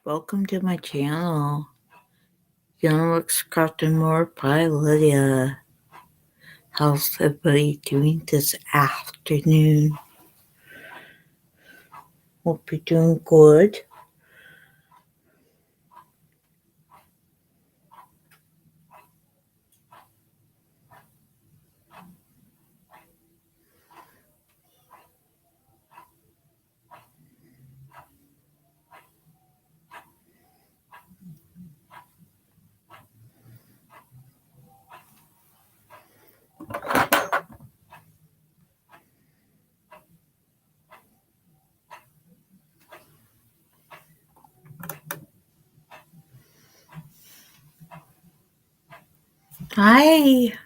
Welcome to my channel. Young looks crafting more by Lydia. How's everybody doing this afternoon? Hope you're doing good. Hi.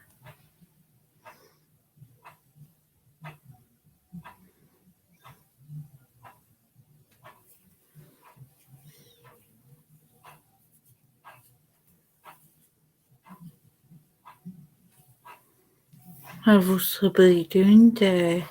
How's everybody doing today?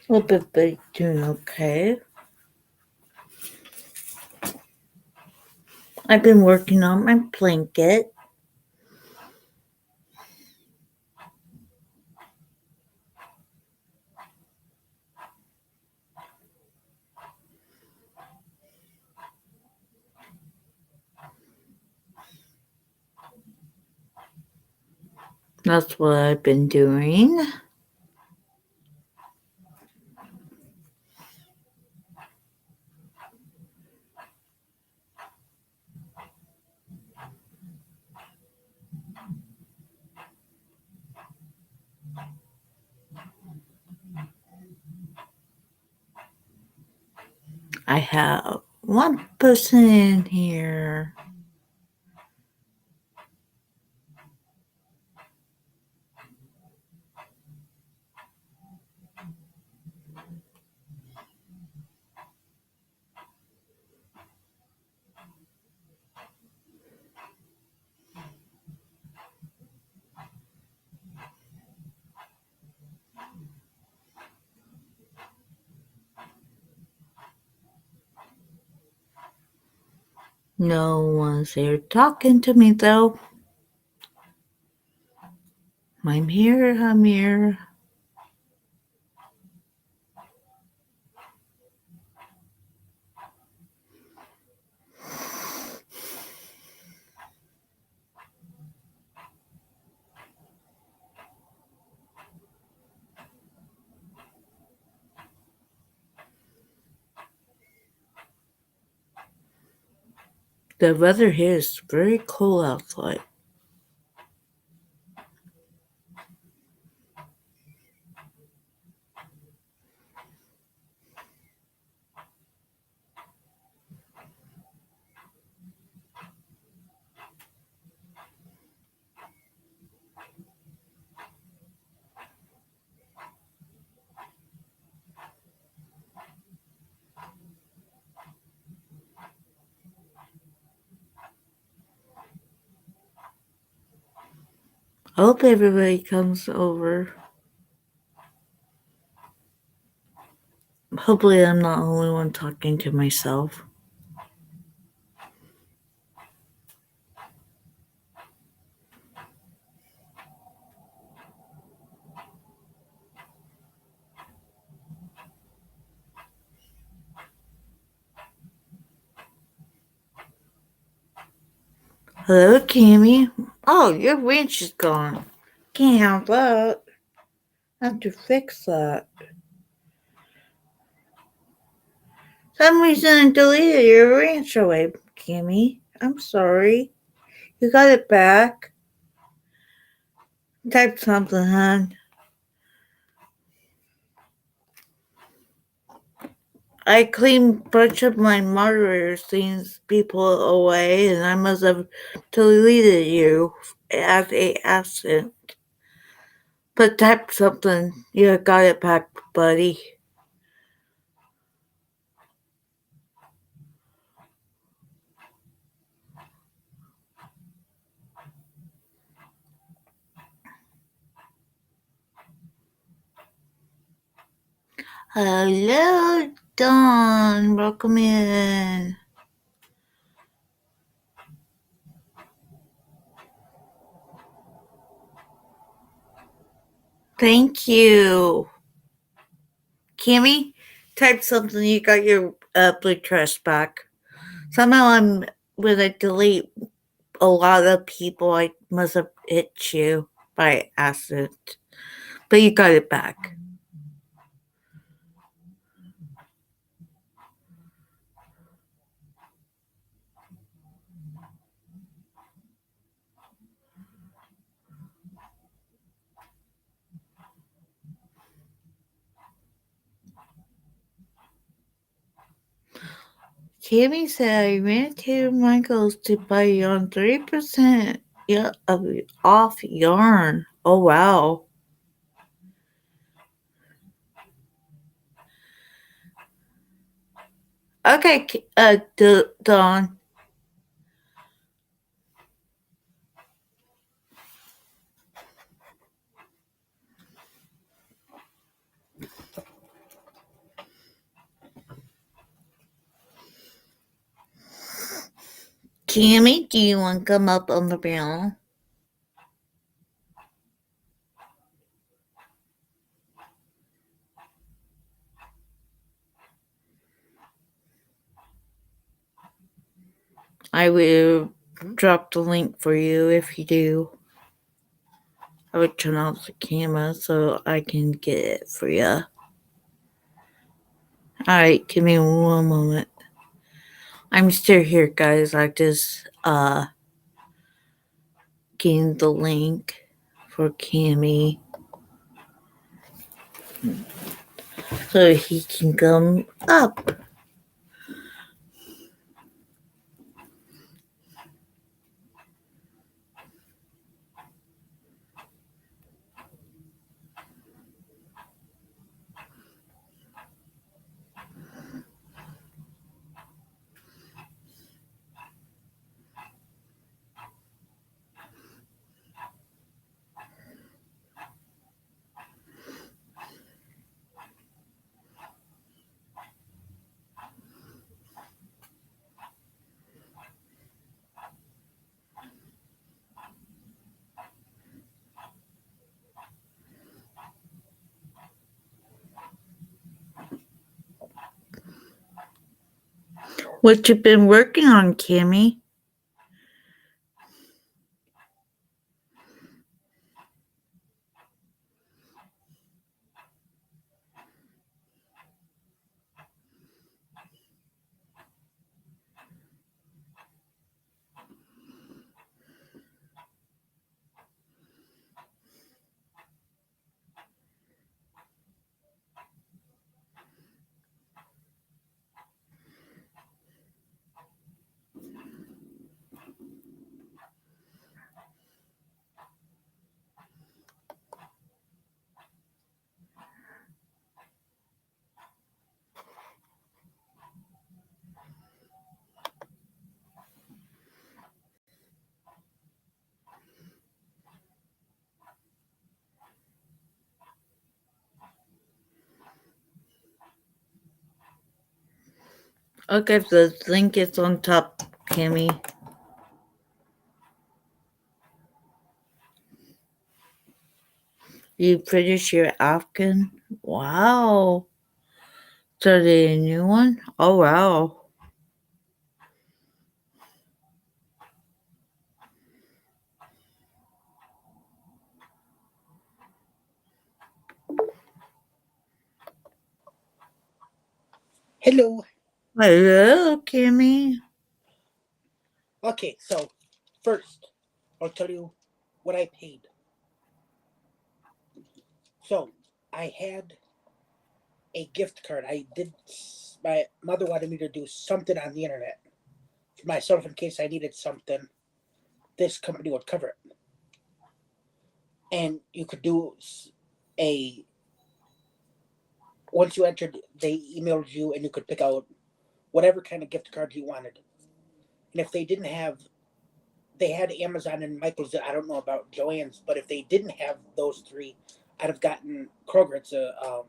Hope everybody doing okay. I've been working on my blanket. That's what I've been doing. I have one person in here. No one's here talking to me though. I'm here. The weather here is very cold outside. I hope everybody comes over. Hopefully I'm not the only one talking to myself. Hello, Cammy. Oh, your winch is gone. Can't have that. I have to fix that. For some reason I deleted your ranch away. Kimmy. I'm sorry. You got it back. Type something, hon. I cleaned a bunch of my moderator things people away, and I must have deleted you as a absent. But type something. You got it back, buddy. Hello, Dawn. Welcome in. Thank you. Kimmy, type something. You got your blue trash back. Somehow when I delete a lot of people, I must have hit you by accident. But you got it back. Kimmy said I ran to Michael's to buy yarn 3% off yarn. Oh wow. Okay, Dawn. Kimmy, do you want to come up on the panel? I will drop the link for you if you do. I would turn off the camera so I can get it for you. Alright, give me one moment. I'm still here, guys. I just gained the link for Cammy so he can come up. What you been working on, Cammy? Okay, the link is on top, Cammy. You finished your Afghan? Wow. So they a new one? Oh wow. Hello. Hello, Cammy. Okay, so first, I'll tell you what I paid. So I had a gift card. My mother wanted me to do something on the internet for myself in case I needed something. This company would cover it. And you could do a, once you entered, they emailed you and you could pick out whatever kind of gift card you wanted. And if they didn't have, they had Amazon and Michael's. I don't know about Joann's, but if they didn't have those three, I'd have gotten Kroger. It's a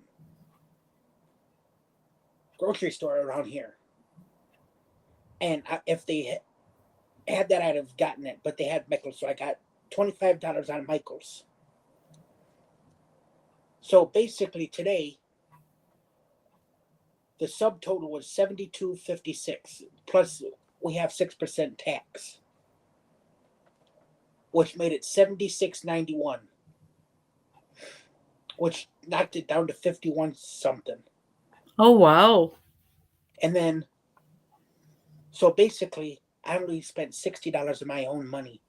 grocery store around here. And if they had that, I'd have gotten it. But they had Michael's, so I got $25 on Michael's. So basically, today the subtotal was 72.56 plus we have 6% tax, which made it 76.91, which knocked it down to 51 something. Oh, wow. And then, so basically, I only spent $60 of my own money,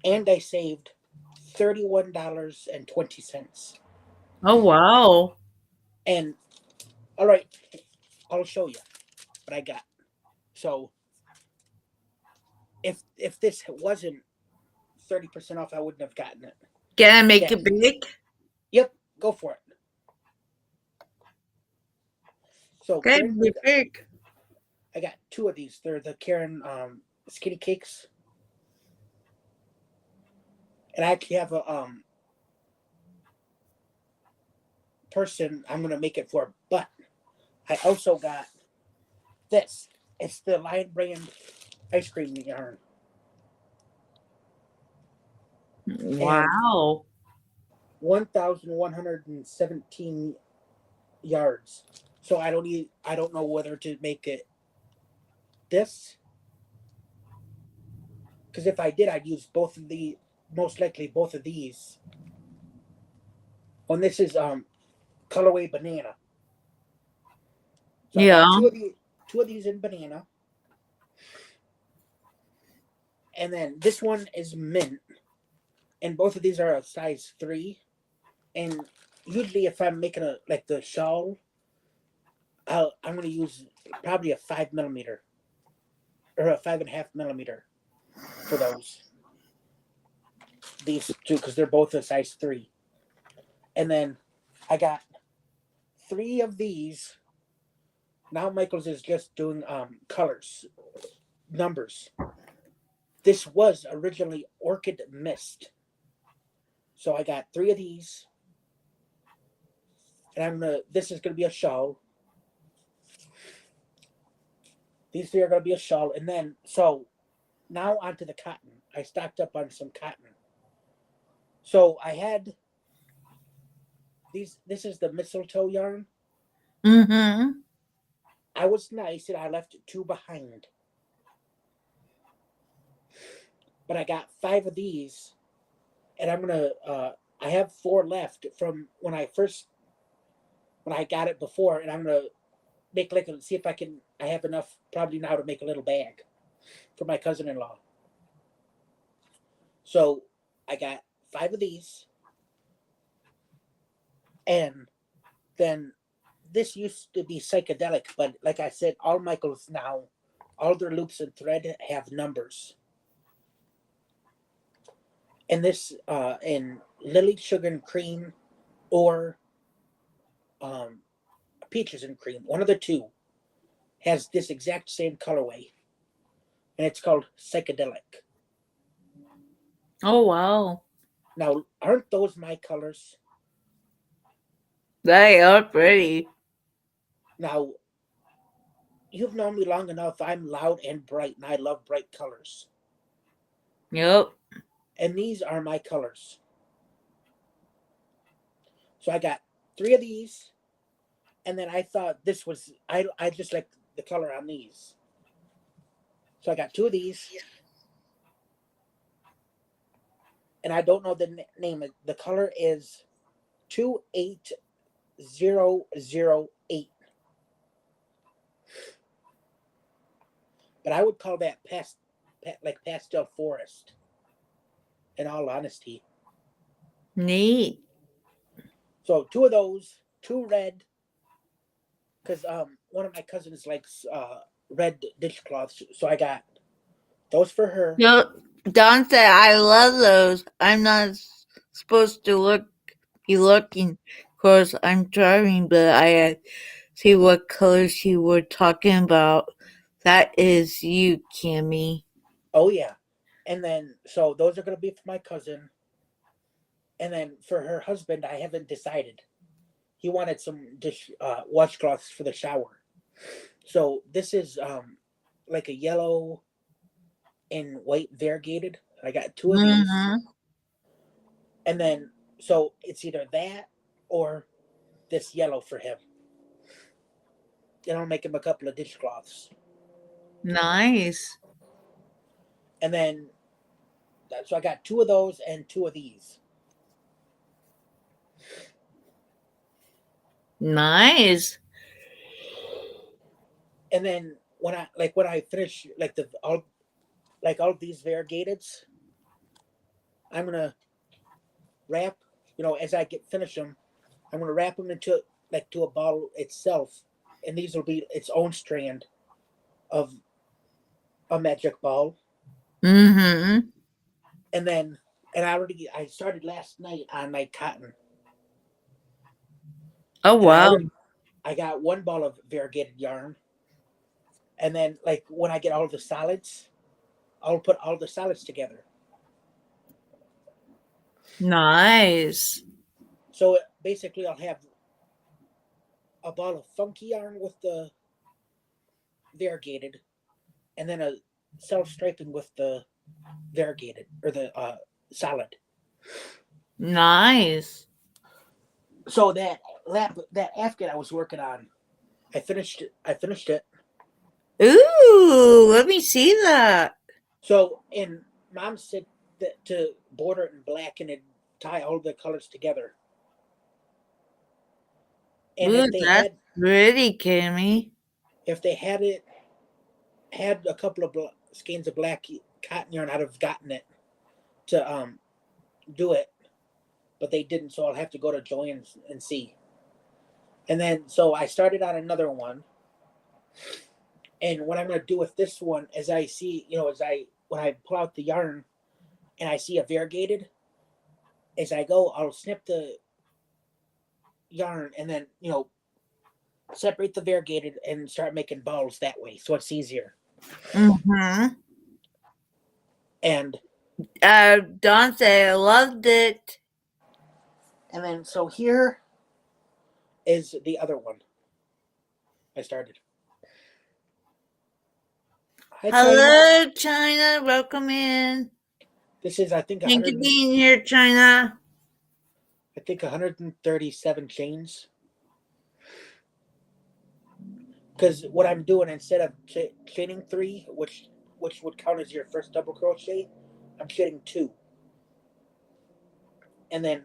and I saved $31.20. Oh, wow. And all right, I'll show you what I got. So if this wasn't 30% off, I wouldn't have gotten it. Can I make Okay. it big? Yep, go for it. So Can Karen, it be big? I got two of these. They're the Karen skinny cakes, and I actually have a person I'm gonna make it for. But I also got this. It's the Lion Brand ice cream yarn, and Wow. 1,117 yards. So I don't know whether to make it this, because if I did, I'd use both of the, most likely both of these. And this is colorway banana. So I Yeah. got two of these in banana, and then this one is mint, and both of these are a size 3. And usually, if I'm making a like the shawl, I'm going to use probably a 5 millimeter or a 5.5 millimeter for these two because they're both a size 3. And then I got 3 of these. Now Michael's is just doing colors, numbers. This was originally Orchid Mist. So I got 3 of these, and this is gonna be a shawl. These 3 are gonna be a shawl, and then so now onto the cotton. I stocked up on some cotton. So I had these. This is the mistletoe yarn. Mm-hmm. I was nice and I left 2 behind, but I got 5 of these, and I'm gonna. I have 4 left from when I got it before, and I'm gonna make like see if I can. I have enough probably now to make a little bag for my cousin-in-law. So I got 5 of these, and then this used to be psychedelic, but like I said, all Michaels now, all their loops and thread have numbers. And this in Lily Sugar and Cream or um, Peaches and Cream, one of the two has this exact same colorway, and it's called psychedelic. Oh, wow. Now, aren't those my colors? They are pretty. Now, you've known me long enough. I'm loud and bright, and I love bright colors. Yep. And these are my colors. So I got 3 of these, and then I thought this was I just like the color on these. So I got 2 of these, and I don't know the name. The color is 28008. but I would call that like pastel forest. In all honesty, Neat. so two of those, two red, because one of my cousins likes red dishcloths, so I got those for her. Yo, Don said, I love those. I'm not supposed to be looking. Of course, I'm driving, but I see what colors you were talking about. That is you, Kimmy. Oh yeah, and then so those are gonna be for my cousin, and then for her husband, I haven't decided. He wanted some dish washcloths for the shower. So this is like a yellow and white variegated. I got two of these, Mm-hmm. and then so it's either that or this yellow for him. And I'll make him a couple of dishcloths, Nice. and then so I got two of those and two of these. Nice. And then when I finish like the all of these variegateds, I'm gonna wrap. As I get finish them, I'm gonna wrap them into like to a bottle itself, and these will be its own strand of a magic ball. Mm-hmm. And then I started last night on my cotton, Oh, and wow. I got one ball of variegated yarn, and then like when I get all the solids, I'll put all the solids together. Nice. So basically, I'll have a ball of funky yarn with the variegated, and then a self striping with the variegated or the solid. Nice. So that afghan I was working on, I finished it. Ooh, let me see that. So and Mom said that to border it in black and then tie all the colors together. And Ooh, that's pretty, Kimmy. if they had a couple of skeins of black cotton yarn, I'd have gotten it to do it, but they didn't. So I'll have to go to Joann's and see. And then so I started on another one, and what I'm going to do with this one is I see, when I pull out the yarn and I see a variegated, as I go, I'll snip the yarn and then separate the variegated and start making balls that way, so it's easier. Mm-hmm. And Don said, I loved it. then so here is the other one I started. Hi, China. Hello, China. Welcome in. This is Thank you for being here, China. 137 chains. Because what I'm doing, instead of chaining 3, which would count as your first double crochet, I'm chaining 2, and then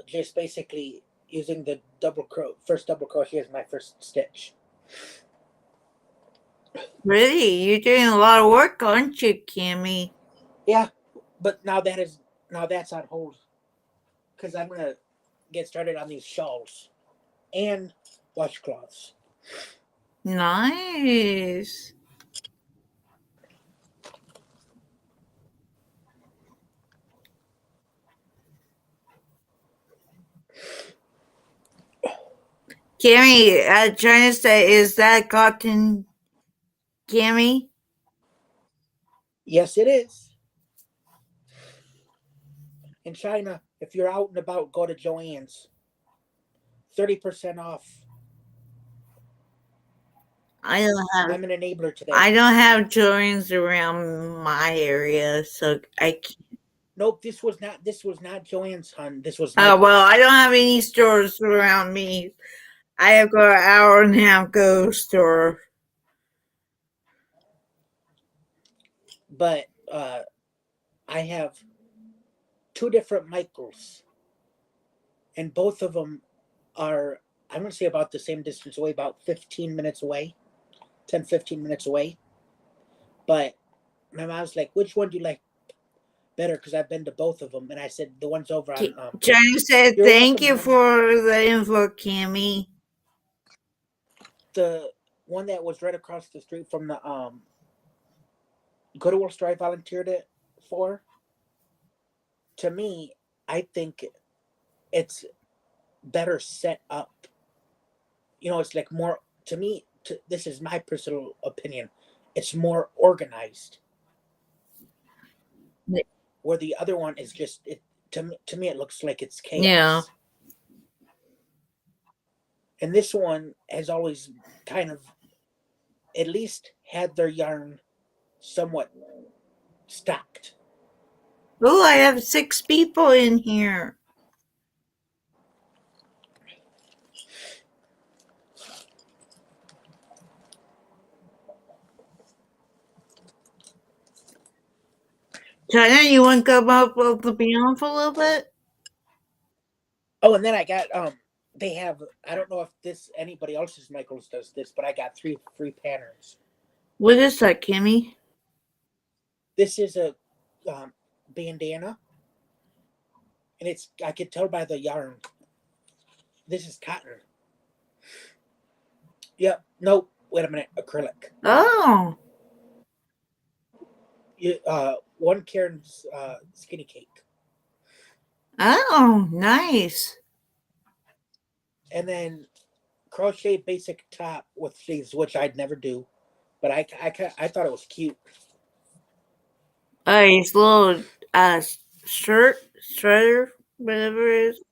just basically using the first double crochet as my first stitch. Really? You're doing a lot of work, aren't you, Kimmy? Yeah, but now that's on hold because I'm gonna get started on these shawls and washcloths. Nice. Kimmy, China say, is that cotton, Kimmy? Yes, it is. In China, if you're out and about, go to Joann's. 30% off. I don't have I'm an enabler to that. I don't have joints around my area, so I can't. Nope, this was not Joann's, hun. This was Oh, well, Michael's. I don't have any stores around me. I have got an hour and a half go store. But I have two different Michaels, and both of them are, I'm going to say, about the same distance away, about 15 minutes away, 10, 15 minutes away. But my mom's like, which one do you like better? Because I've been to both of them, and I said the one's over on. China said You're thank welcome, you hon. for the info, Kimmy. The one that was right across the street from the Goodwill store I volunteered it for. To me, I think it's better set up. You know, it's like more to me. This is my personal opinion. It's more organized. Where the other one is just it. To me, it looks like it's Yeah. chaos. And this one has always kind of at least had their yarn somewhat stocked. Oh, I have 6 people in here. China, you want to come up with the beyond for a little bit? Oh, and then I got they have I don't know if this anybody else's Michaels does this, but I got 3 free patterns. What is that, Kimmy? This is a bandana, and it's I could tell by the yarn. This is cotton. Yep. No, wait a minute. Acrylic. Oh. One Karen's skinny cake, Oh, nice. and then crochet basic top with sleeves, which I'd never do, but I thought it was cute. His little shirt, sweater, whatever it is.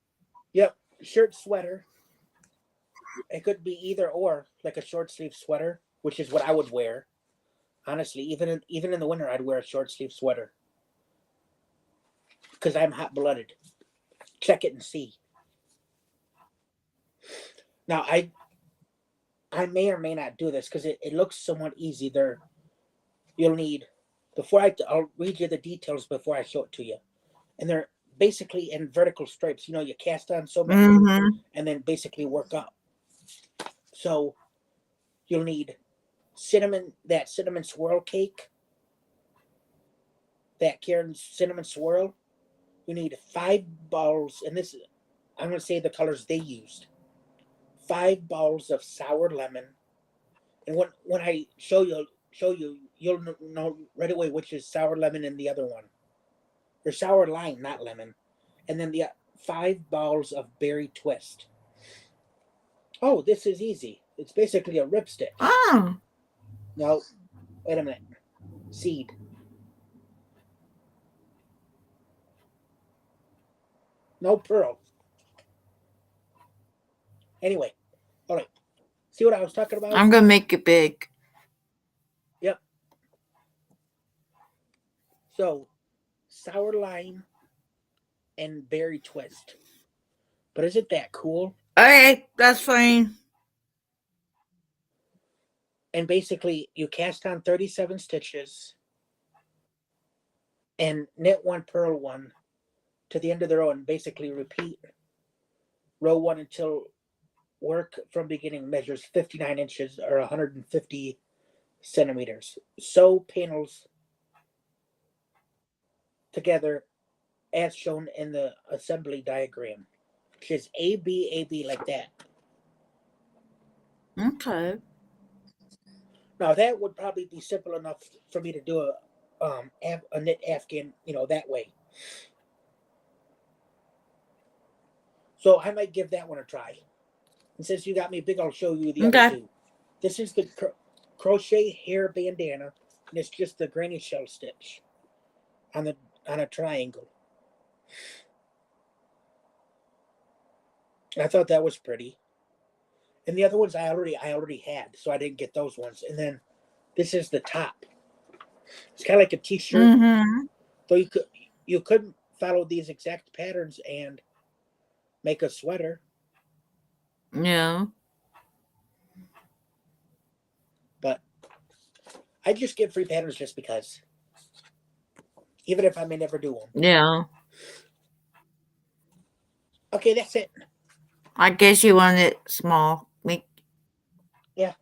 Yep. Shirt, sweater. It could be either or, like a short sleeve sweater, which is what I would wear. Honestly, even in the winter, I'd wear a short sleeve sweater because I'm hot blooded. Check it and see. Now, I may or may not do this because it looks somewhat easy. There, you'll need I'll read you the details before I show it to you, and they're basically in vertical stripes. You know, you cast on so many, Mm-hmm. and then basically work up. So you'll need cinnamon swirl cake, that Karen's cinnamon swirl. You need 5 balls, and this I'm going to say the colors they used. 5 balls of sour lemon, and when I show you, you'll know right away which is sour lemon and the other one, or sour lime, not lemon. And then the 5 balls of berry twist. Oh, this is easy. It's basically a rip stitch. Oh. No, wait a minute. Seed. No pearl. Anyway, all right. See what I was talking about? I'm gonna make it big. Yep. So, sour lime and berry twist. But isn't that cool? Okay, that's fine. And basically, you cast on 37 stitches and knit one, purl one to the end of the row, and basically repeat row one until work from beginning measures 59 inches or 150 centimeters. Sew panels together as shown in the assembly diagram, which is A, B, A, B, like that. Okay. Now, that would probably be simple enough for me to do a knit Afghan, that way. So I might give that one a try. And since you got me big, I'll show you the other Okay. two. This is the crochet hair bandana, and it's just the granny shell stitch on a triangle. I thought that was pretty. And the other ones I already had, so I didn't get those ones. And then this is the top. It's kind of like a t-shirt. Mm-hmm. So you could follow these exact patterns and make a sweater. Yeah. But I just give free patterns just because, even if I may never do them. Yeah. Okay, that's it. I guess you want it small. Yeah.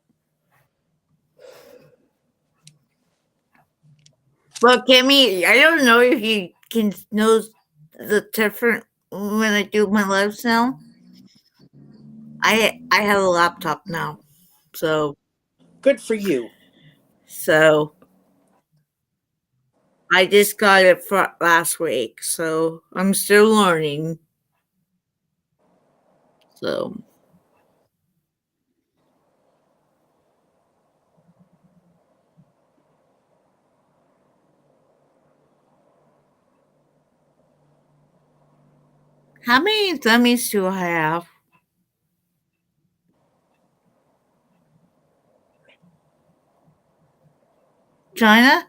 Well, Kimmy, I don't know if you can know the different when I do my lives now. I have a laptop now, so Good for you. so I just got it for last week, so I'm still learning. So how many dummies do I have? China?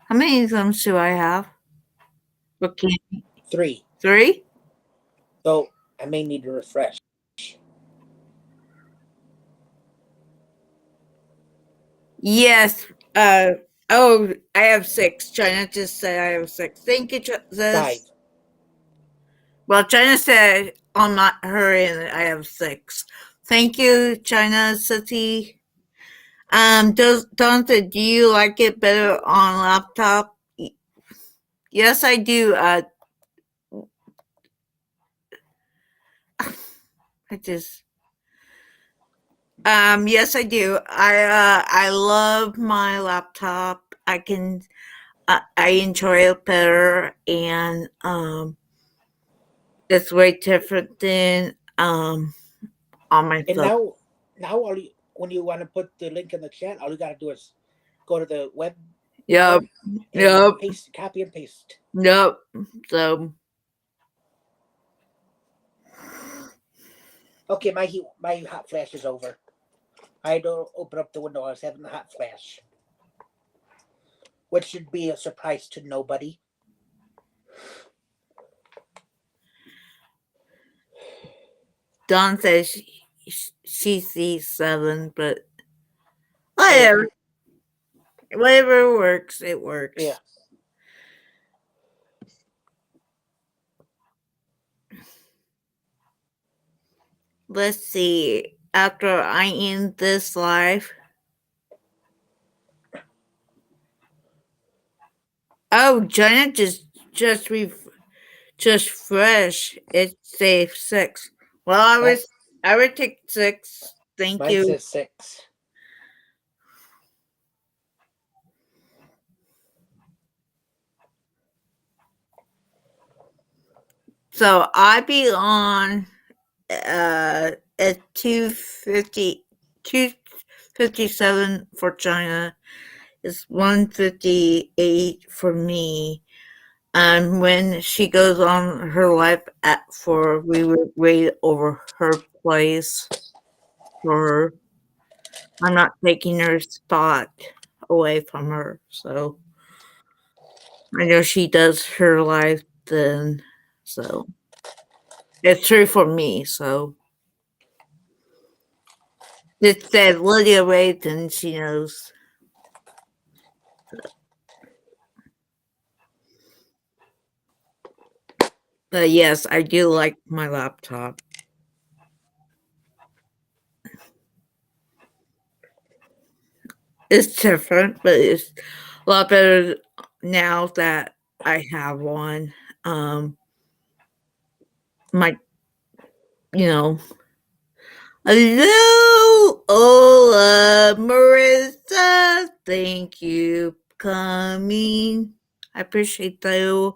How many thumbs do I have? Okay, 3. three? Though I may need to refresh. Yes. Uh oh, I have six. China just said I have six. Thank you, Five. this. Well, China said on my her end I have six. Thank you, China City. Does Dante, do you like it better on laptop? Yes, I do. I just yes, I do. I love my laptop. I enjoy it better, and it's way different than on my And phone. now when you want to put the link in the chat, all you gotta do is go to the web Yep, part and yep, paste, copy and paste. yep. So Okay, my hot flash is over. I had to open up the window. I was having a hot flash, which should be a surprise to nobody. Dawn says she sees seven, but Hey, whatever, whatever works, it yeah. works. Let's see. After I end this live, oh, Janet just fresh. It saved six. Well, Mine, I would take six. Thank mine you. says 6. So I be on at 257 for China. It's 158 for me. And when she goes on her live at 4, we would wait over her place for her. I'm not taking her spot away from her. So I know she does her live then. So it's true for me. So it said Lydia waits and she knows. But yes, I do like my laptop. It's different, but it's a lot better now that I have one. Um, my, you know, hello, Ola, Marissa. Thank you for coming. I appreciate you.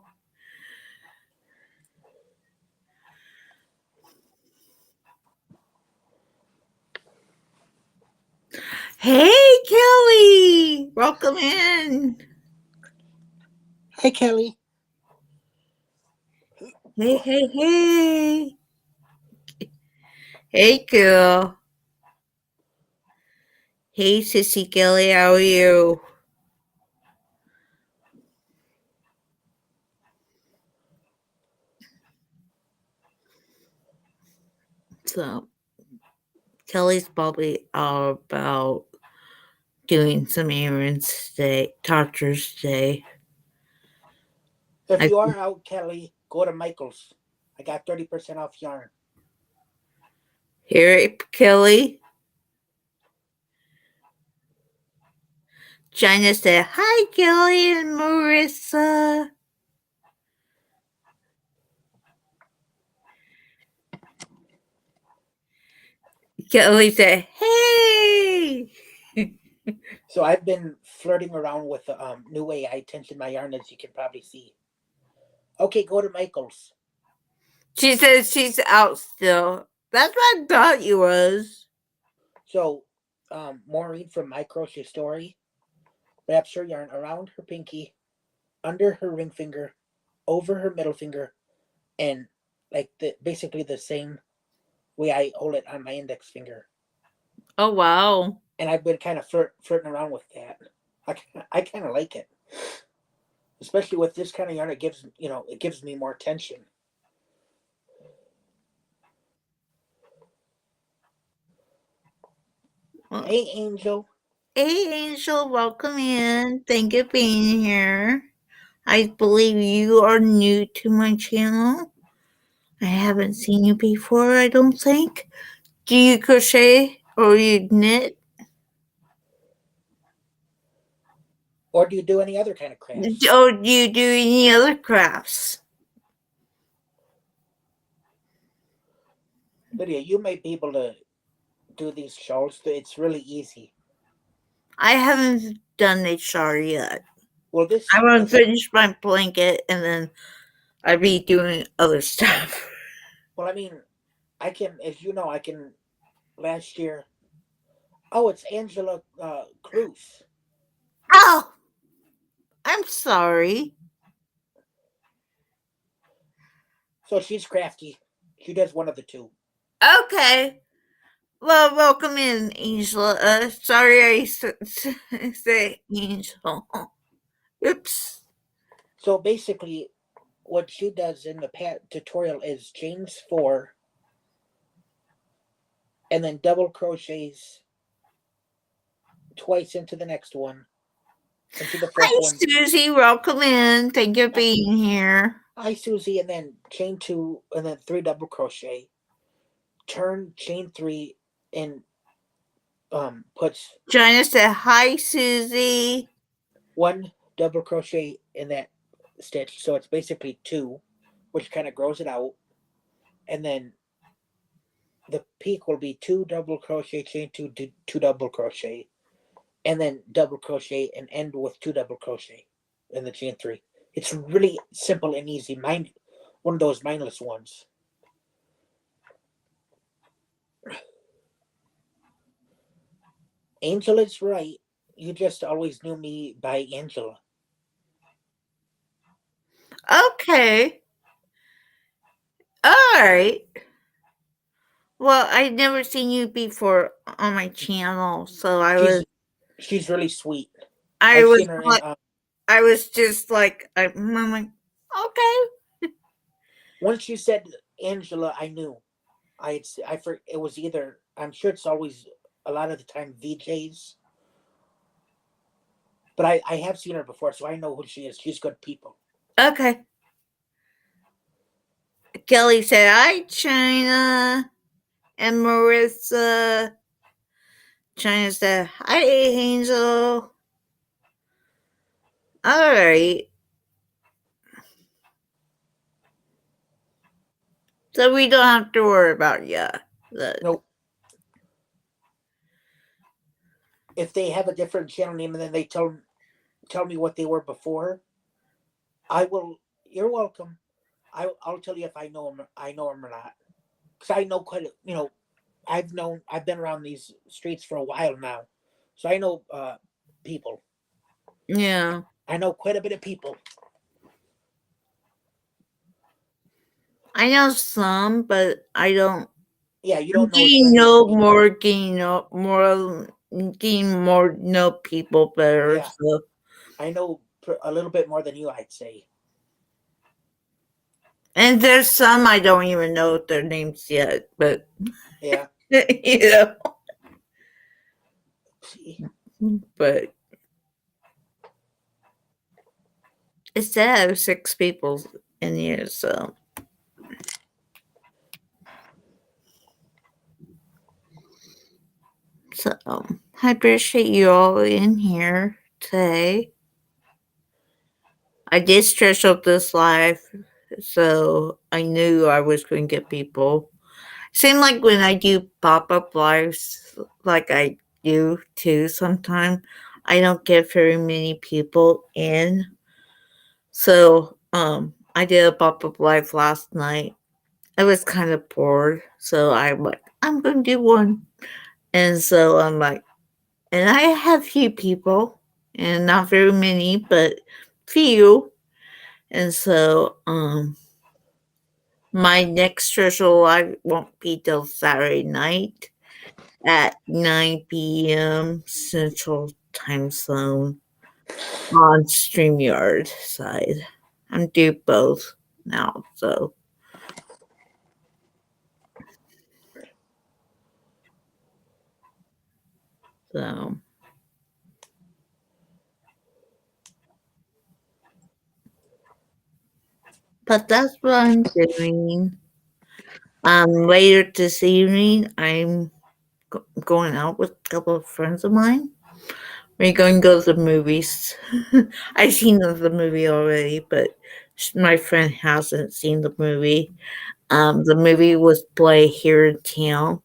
Hey, Kelly, welcome in. Hi, Kelly. Hey, hey, hey. Hey, girl. Hey, Sissy Kelly, how are you? So, Kelly's probably about doing some errands today, doctors today. If I you are out, Kelly, go to Michael's. I got 30% off yarn. hear it, Kelly. China said, "Hi, Kelly and Marissa." Kelly said, "Hey." So I've been flirting around with the new way I tension my yarn, as you can probably see. Okay, go to Michael's. She says she's out still. That's what I thought you was. So, Maureen from My Crochet Story wraps her yarn around her pinky, under her ring finger, over her middle finger, and like basically the same way I hold it on my index finger. Oh, wow. And I've been kind of flirting around with that. I kind of like it, especially with this kind of yarn. It gives me more tension. Well, Hey, Angel. hey, Angel, welcome in. Thank you for being here. I believe you are new to my channel. I haven't seen you before, I don't think. Do you crochet or you knit? Or do you do any other kind of crafts? Or do you do any other crafts? Lydia, you might be able to do these shawls. It's really easy. I haven't done a char yet. Well, I want to this finish my blanket and then I'll be doing other stuff. well, I mean, I can, as you know, I can. Last year, oh, it's Angela Cruz. Oh, I'm sorry. So she's crafty. She does one of the two. Okay. Well, welcome in, Angela. Sorry I say Angel. Oops. So basically, what she does in the tutorial is chains 4, and then double crochets twice into the next one, into the fourth Hi, one. Susie. Welcome in. Thank you for Hi, being here. hi, Susie, and then chain 2, and then 3 double crochet. Turn chain 3, and puts China said, "Hi, Susie." 1 double crochet in that stitch. So it's basically 2, which kind of grows it out, and then the peak will be 2 double crochet, chain 2, 2 double crochet, and then double crochet and end with 2 double crochet in the chain 3. It's really simple and easy. One of those mindless ones. Angela's right. You just always knew me by Angela. Okay. All right. Well, I'd never seen you before on my channel, so She's she's really sweet. I I've was seen her in like, I was just like, I'm like, okay. once you said Angela, I knew. It was either, I'm sure it's always a lot of the time VJs, but I have seen her before, so I know who she is. She's good people. Okay. Kelly said, "Hi, China and Marissa." China said, "Hi, Angel." All right. So we don't have to worry about that. No, if they have a different channel name and then they tell me what they were before, I will. You're welcome. I'll tell you if I know them or not, because I know quite a, I've been around these streets for a while now, so I know people. Yeah. I know quite a bit of people. I know some, but I don't. Yeah, you I'm don't know as getting many know people. more, getting more know people better. Yeah, So, I know a little bit more than you, I'd say. and there's some I don't even know their names yet, but Yeah. you know, See, but it's sad 6 people in here, so I appreciate you all in here. say I did stretch up this live, so I knew I was going to get people. Seem like when I do pop up lives, like I do too, sometimes I don't get very many people in. So, I did a pop up live last night. I was kind of bored, so I'm like, I'm going to do one. And so I'm like, and I have few people, and not very many, but few. And so, my next social live won't be till Saturday night at 9 p.m. Central Time Zone on StreamYard side. I'm do both now, so but that's what I'm doing. Later this evening, I'm going out with a couple of friends of mine. We're going to go to the movies. I've seen the movie already, but my friend hasn't seen the movie. The movie was played here in town.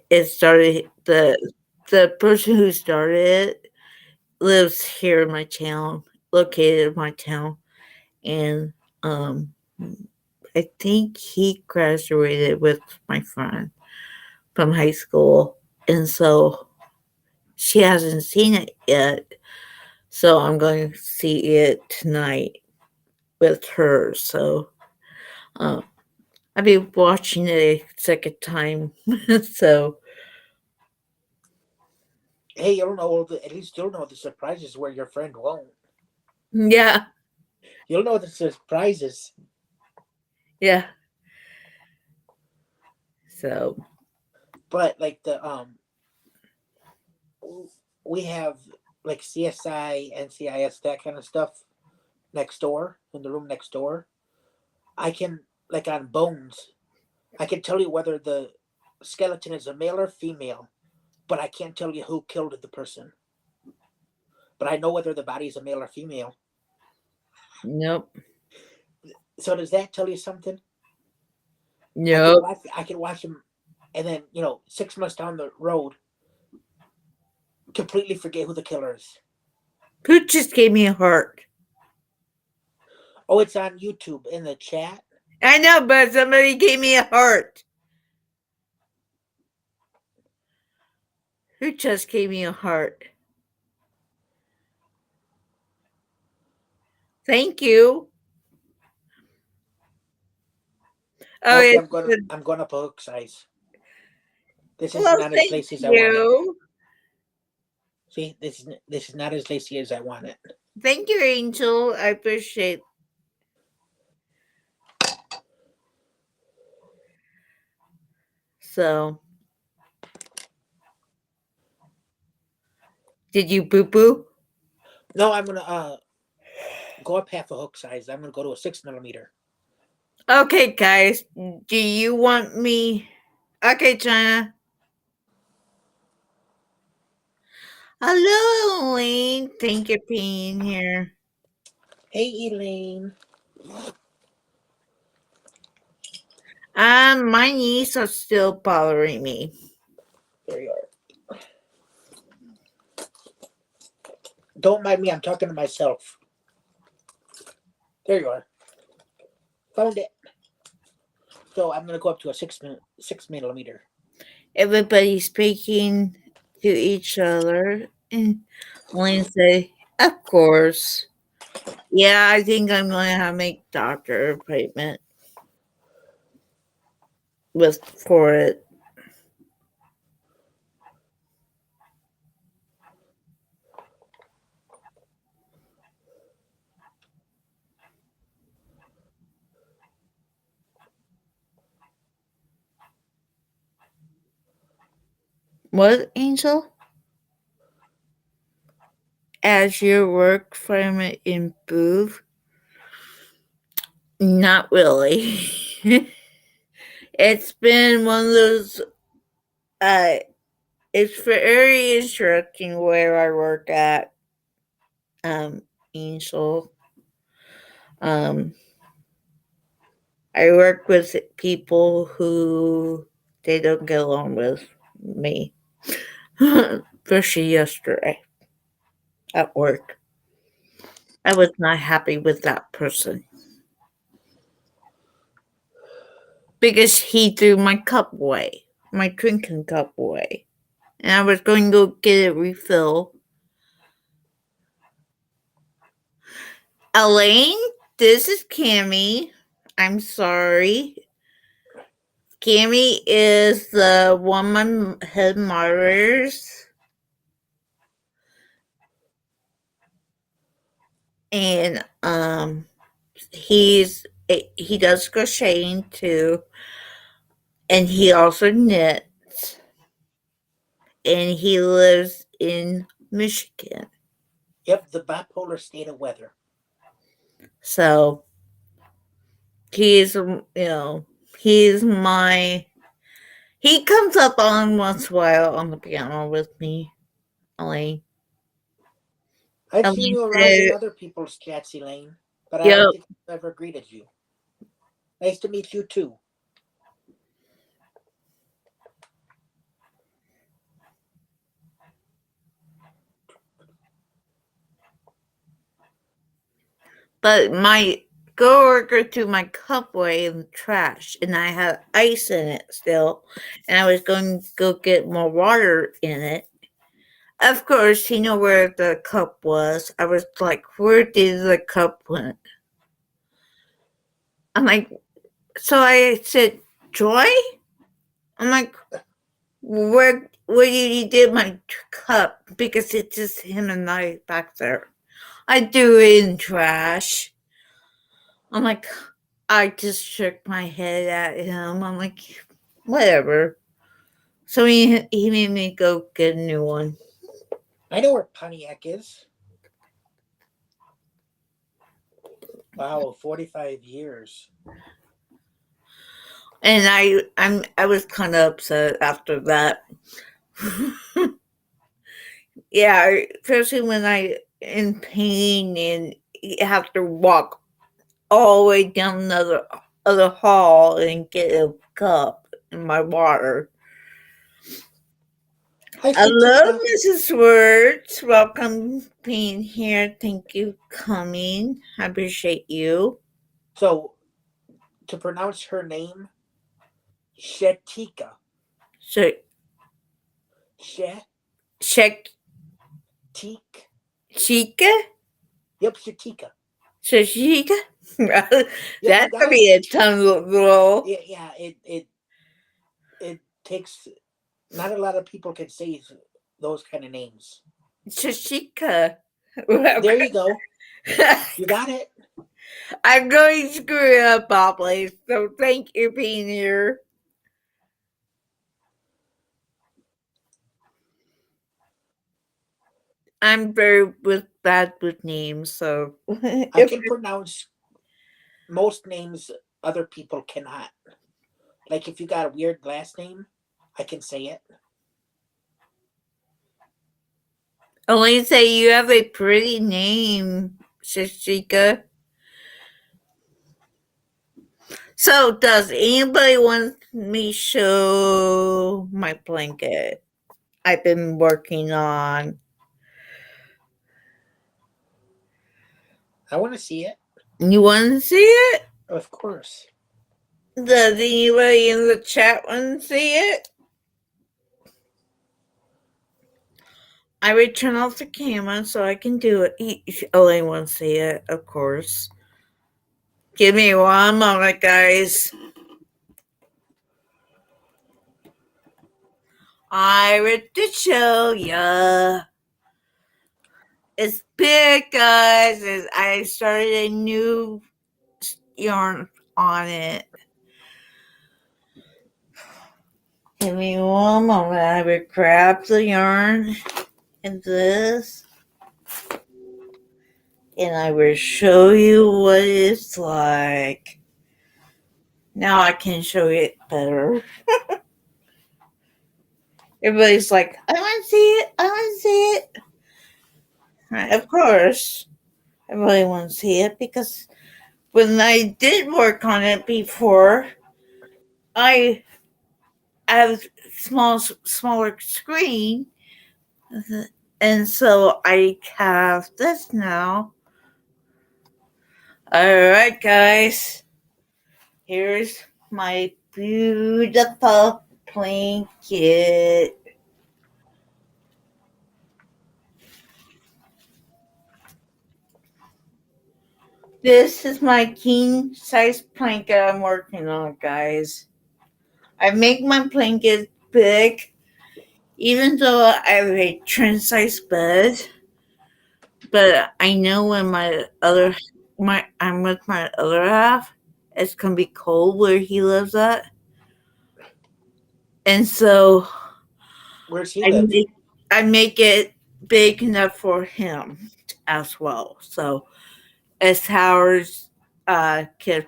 It started the person who started it lives here in my town, located in my town, and um, I think he graduated with my friend from high school, and so she hasn't seen it yet. So I'm going to see it tonight with her. So um, I'll be watching it a second time. So Hey, you don't know all the. At least you'll know the surprises where your friend won't. yeah, You'll know the surprises. yeah. So But like we have like CSI, NCIS, that kind of stuff next door in the room next door. I can like on bones. I can tell you whether the skeleton is a male or female, but I can't tell you who killed the person. But I know whether the body is a male or female. nope, So does that tell you something? nope. I can watch him, and then 6 months down the road, completely forget who the killer is. Who just gave me a heart? Oh, it's on YouTube in the chat. I know, but somebody gave me a heart. Who just gave me a heart? Thank you. Oh, Okay, it's I'm gonna put hook size. This is well. not as Thank lacy as I want it. you. See, this is not as lacy as I want it. Thank you, Angel. I appreciate. So, did you boo boo? No, I'm gonna go up half a hook size. I'm gonna go to a 6 millimeter. Okay, guys. Do you want me? Okay, China. Hello, Elaine. Thank you for being here. Hey, Elaine. My knees are still bothering me. There you are. Don't mind me. I'm talking to myself. There you are. Found it. So I'm gonna go up to a 6 millimeter. Everybody's speaking to each other. And Elaine said, "Of course." Yeah, I think I'm going to have to make doctor appointment with for it. What, Angel? As your work climate improve? Not really. It's been one of those. Uh, It's very interesting where I work at, um, Angel. Um, I work with people who they don't get along with me, especially yesterday at work. I was not happy with that person because he threw my cup away, my drinking cup away, and I was going to go get a refill. Elaine, this is Cammy. I'm sorry. Cammy is the woman head moderators, and he does crocheting too, and he also knits, and he lives in Michigan. Yep, the bipolar state of weather. So he's he's my he comes up on once in a while on the piano with me, Elaine. I've seen Elaine you around in said, other people's chats, Elaine, but I don't "Yep." think I've ever greeted you. Nice to meet you too. But my coworker threw my cup away in the trash, and I had ice in it still, and I was going to go get more water in it. Of course, he knew where the cup was. I was like, "Where did the cup went?" I'm like, so I said, "Joy." I'm like, where you did my cup? Because it's just him and I back there. I threw it in trash. I'm like, I just shook my head at him. I'm like, whatever. So he made me go get a new one. I know where Pontiac is. Wow, 45 years. And I was kind of upset after that. Yeah, especially when I in pain and you have to walk all the way down another other hall and get a cup in my water. Hi, Hello, Shatika. Mrs. Words. Welcome being here. Thank you for coming. I appreciate you. So, to pronounce her name, Shetika. So, Shetik. check Chica? Yep, Shetika. So, Chica? Yep, That's you got gonna it. be a tongue roll. Yeah. It takes not a lot of people can say those kind of names. Chica. There Okay. you go. You got it. I'm going to screw it up, probably. So, thank you for being here. I'm very bad with names, so I if can pronounce most names other people cannot. Like if you got a weird last name, I can say it. Elaine say you have a pretty name, Shashika. So, does anybody want me show my blanket I've been working on? I want to see it. You want to see it? Of course. Does anybody in the chat want to see it? I would turn off the camera so I can do it. Elaine wants to see it, of course. Give me one moment, guys. I would to show ya. It's big, guys. I started a new yarn on it. Give me one moment. I would grab the yarn and this, and I will show you what it's like. Now I can show it better. Everybody's like, I want to see it. I want to see it. Right, of course, I really want to see it because when I did work on it before, I have smaller screen, and so I have this now. All right, guys, here's my beautiful blanket. This is my king size blanket I'm working on, guys. I make my blanket big, even though I have a twin size bed. But I know when I'm with my other half, it's gonna be cold where he lives at, and so Where's he I live? make I make it big enough for him as well. So as hours can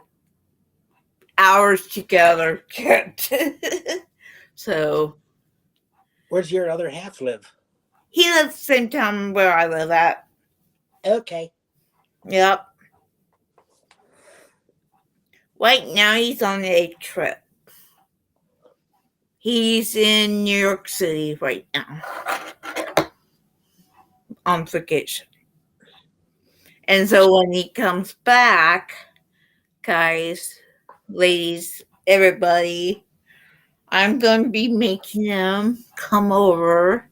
hours together can't. So Where's your other half live? he lives the same town where I live at. Okay. Yep. Right now he's on a trip. He's in New York City right now on vacation. And so when he comes back, guys, ladies, everybody, I'm going to be making him come over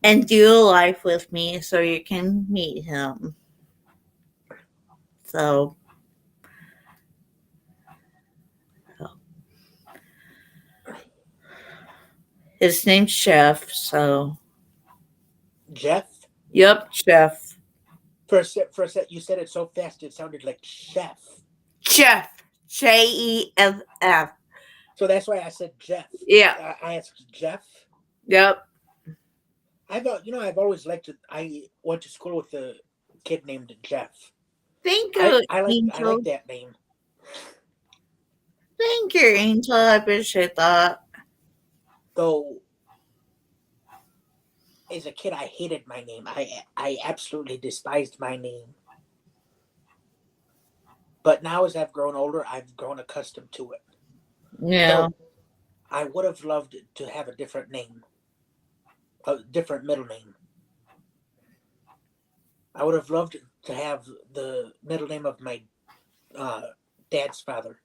and do a live with me so you can meet him. So, his name's Chef. So, Jeff? yep, Chef. For a set, you said it so fast it sounded like chef. Chef. Chef. So that's why I said Jeff. Yeah. I asked Jeff. Yep. I've always liked it. I went to school with a kid named Jeff. Thank I you, I like I Angel. like that name. Thank you, Angel. I appreciate that. Though as a kid, I hated my name. I absolutely despised my name. But now, as I've grown older, I've grown accustomed to it. Yeah. Though I would have loved to have a different name, a different middle name. I would have loved to have the middle name of my uh, dad's father.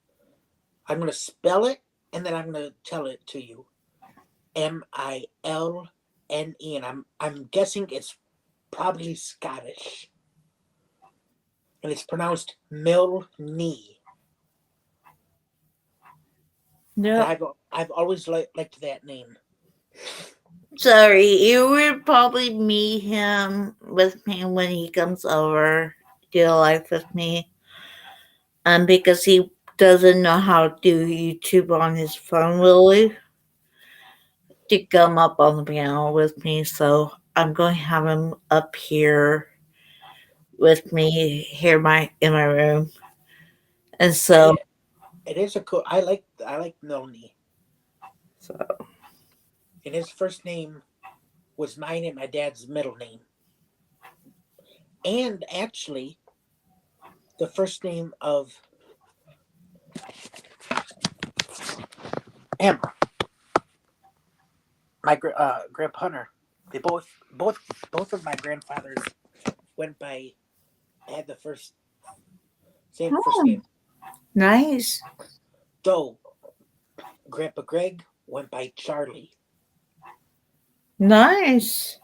I'm going to spell it and then I'm going to tell it to you. Milne, and I'm guessing it's probably Scottish, and it's pronounced Milne. And Yep. I've always liked that name. Sorry, you would probably meet him with me when he comes over, do life with me. Because he doesn't know how to do YouTube on his phone really to come up on the piano with me, so I'm going to have him up here with me here in my room. And so, It, it is a cool. I like Milne, so and his first name was mine and my dad's middle name, and actually the first name of Emma, my grandpa Hunter. They both of my grandfathers went by had the same first oh, name. nice. Though Grandpa Greg went by Charlie. Nice.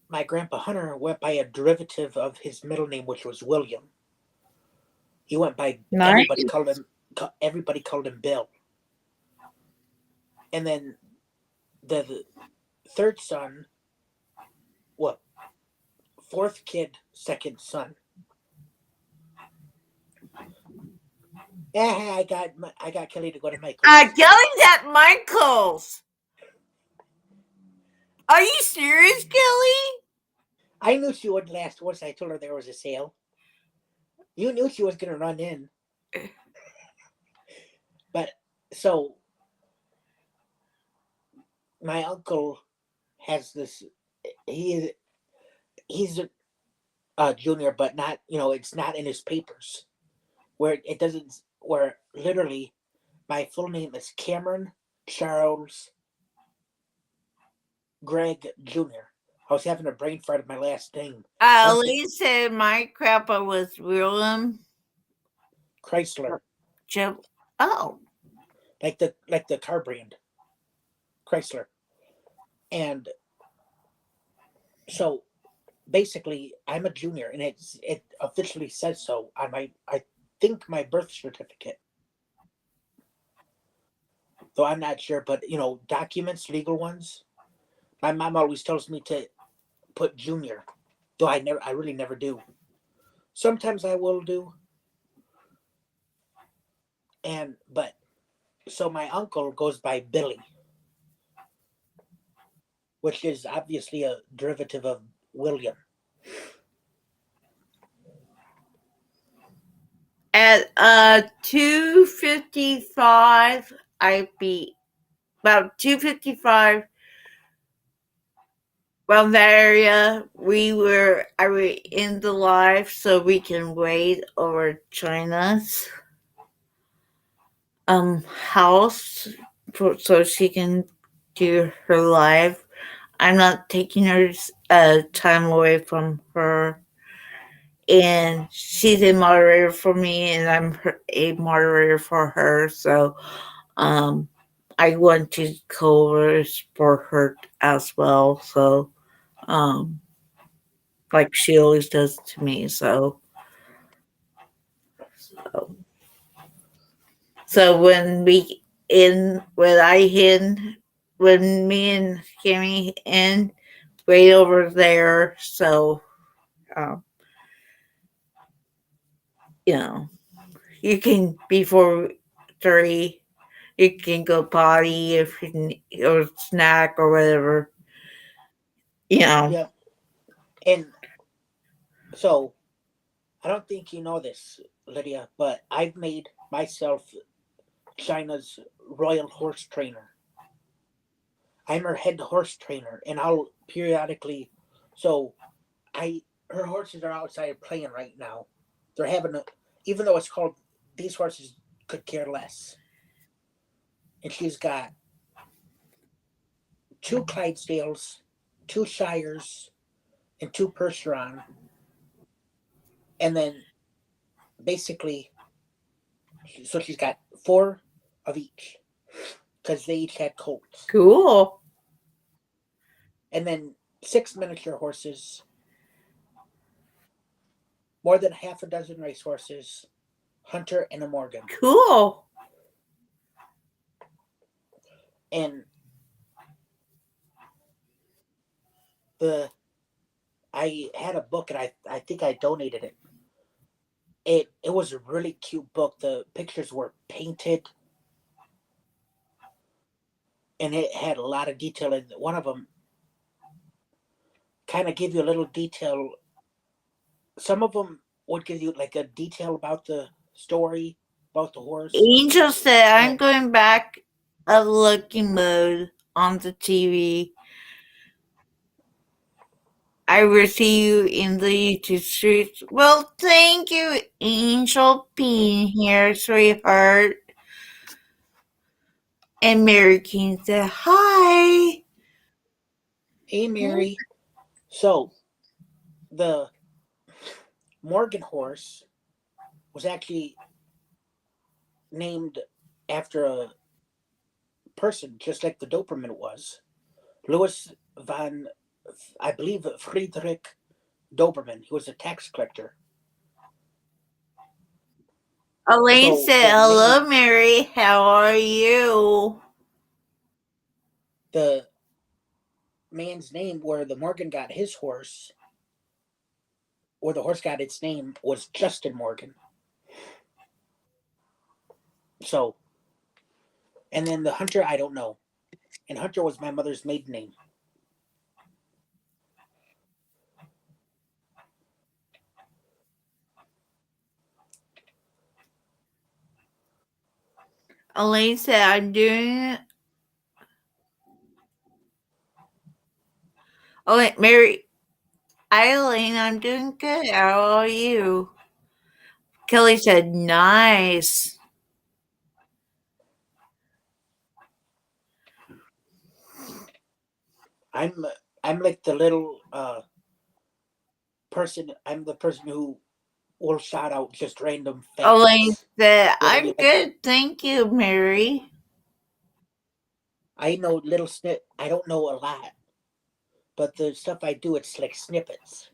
My grandpa Hunter went by a derivative of his middle name, which was William. He went by Nice. everybody called him Bill. And then the third son, what, fourth kid, second son. Yeah, I got Kelly to go to Michael's. Kelly's at Michael's. Are you serious, Kelly? I knew she wouldn't last once I told her there was a sale. You knew she was gonna run in. But so my uncle has this. He he's a junior, but not, it's not in his papers where it doesn't, where literally my full name is Cameron Charles Greg Jr. I was having a brain fart of my last name. I'm Lee said my grandpa was William Chrysler, Jim. Oh, like the car brand Chrysler, and so basically I'm a junior, and it officially says so on my, I think, my birth certificate. Though I'm not sure, but documents, legal ones. My mom always tells me to put junior, though I really never do. Sometimes I will do, and but so my uncle goes by Billy, which is obviously a derivative of William. at 2:55, I be about 2:55 around that area. I were in the live, so we can wait over China's house so she can do her live. I'm not taking her time away from her, and she's a moderator for me, and a moderator for her. So, um, I want to cover for her as well. So, um, like she always does to me. So when I in when me and Kimmy in way over there, so um, you know you can before 3 you can go potty if you or snack or whatever. You know, Yep. And so I don't think you know this, Lydia, but I've made myself China's royal horse trainer. I'm her head horse trainer, and I'll periodically. So I her horses are outside playing right now. They're having a, even though it's called, these horses could care less. And she's got two Clydesdales, two Shires, and two Percheron, and then basically, so she's got four of each because they each had colts, cool, and then six miniature horses, more than half a dozen racehorses, Hunter and a Morgan, cool. and the I had a book, and I think I donated it. It was a really cute book. The pictures were painted, and it had a lot of detail. And one of them kind of give you a little detail. Some of them would give you like a detail about the story, about the horse, Angel said, "I'm and going back a looking mode on the TV. I will see you in the YouTube streets." Well, thank you, Angel, being here, sweetheart. And Mary King said, "Hi." hey Mary. So the Morgan horse was actually named after a person, just like the Doberman was. Louis von, I believe, Friedrich Doberman. He was a tax collector. Elaine So said, "Hello, Mary. How are you?" the man's name where the Morgan got his horse, or the horse got its name, was Justin Morgan. So, and then the Hunter, I don't know. And Hunter was my mother's maiden name. Elaine said, "I'm doing Oh, wait, Mary Eileen, I'm doing good. How are you? Kelly said, nice. I'm I'm like the little person. I'm the person who will shout out just random Elaine facts. said, Literally, I'm good. Thank you, Mary. I know little snip. I don't know a lot, but the stuff I do, it's like snippets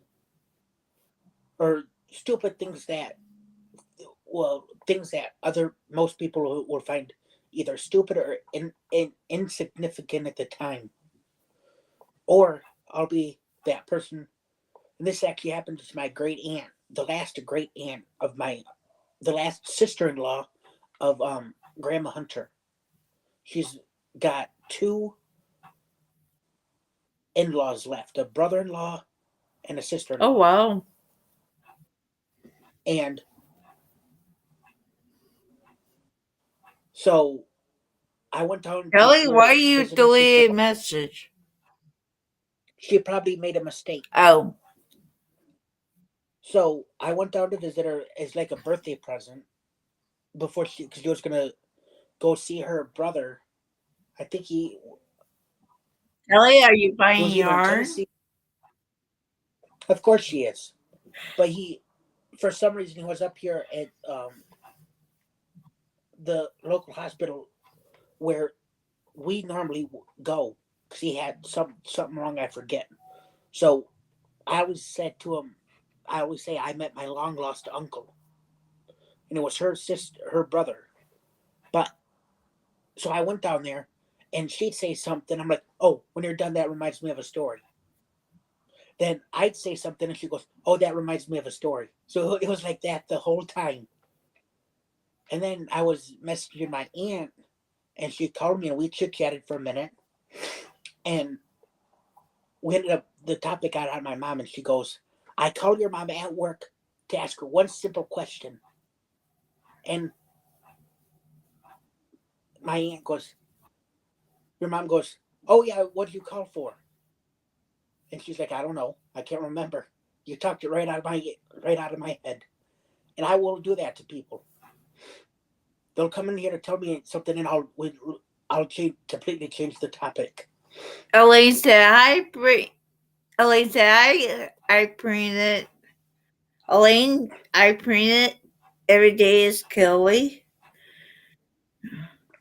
or stupid things that, well, things that other most people will find either stupid or insignificant at the time, or I'll be that person. And this actually happened to my great aunt, the last great aunt of my, the last sister-in-law of Grandma Hunter. She's got two in-laws left, a brother-in-law and a Oh, sister-in-law. wow. And so I went down to Kelly, see why her, you visit her sister. deleted message? She probably made a mistake. Oh, So I went down to visit her as like a birthday present before because she was gonna go see her brother. I think Kelly, are you it buying was either in yarn? Tennessee. Of course she is, but for some reason he was up here at the local hospital where we normally go because he had something wrong. I forget. So I always said to him, I always say I met my long lost uncle, and it was her sister, her brother. But so I went down there, and she'd say something. I'm like, oh, when you're done, that reminds me of a story. Then I'd say something, and she goes, oh, that reminds me of a story. So it was like that the whole time. And then I was messaging my aunt, and she called me, and we chit chatted for a minute. And we ended up, the topic got on my mom, and she goes, I called your mom at work to ask her one simple question. And my aunt goes, your mom goes, oh, yeah, what did you call for? And she's like, I don't know. I can't remember. You talked it right out of my head. And I will do that to people. They'll come in here to tell me something, and I'll completely change the topic. Elaine said, hi, Elaine said, I printed. Elaine, I printed. Every day is Kelly.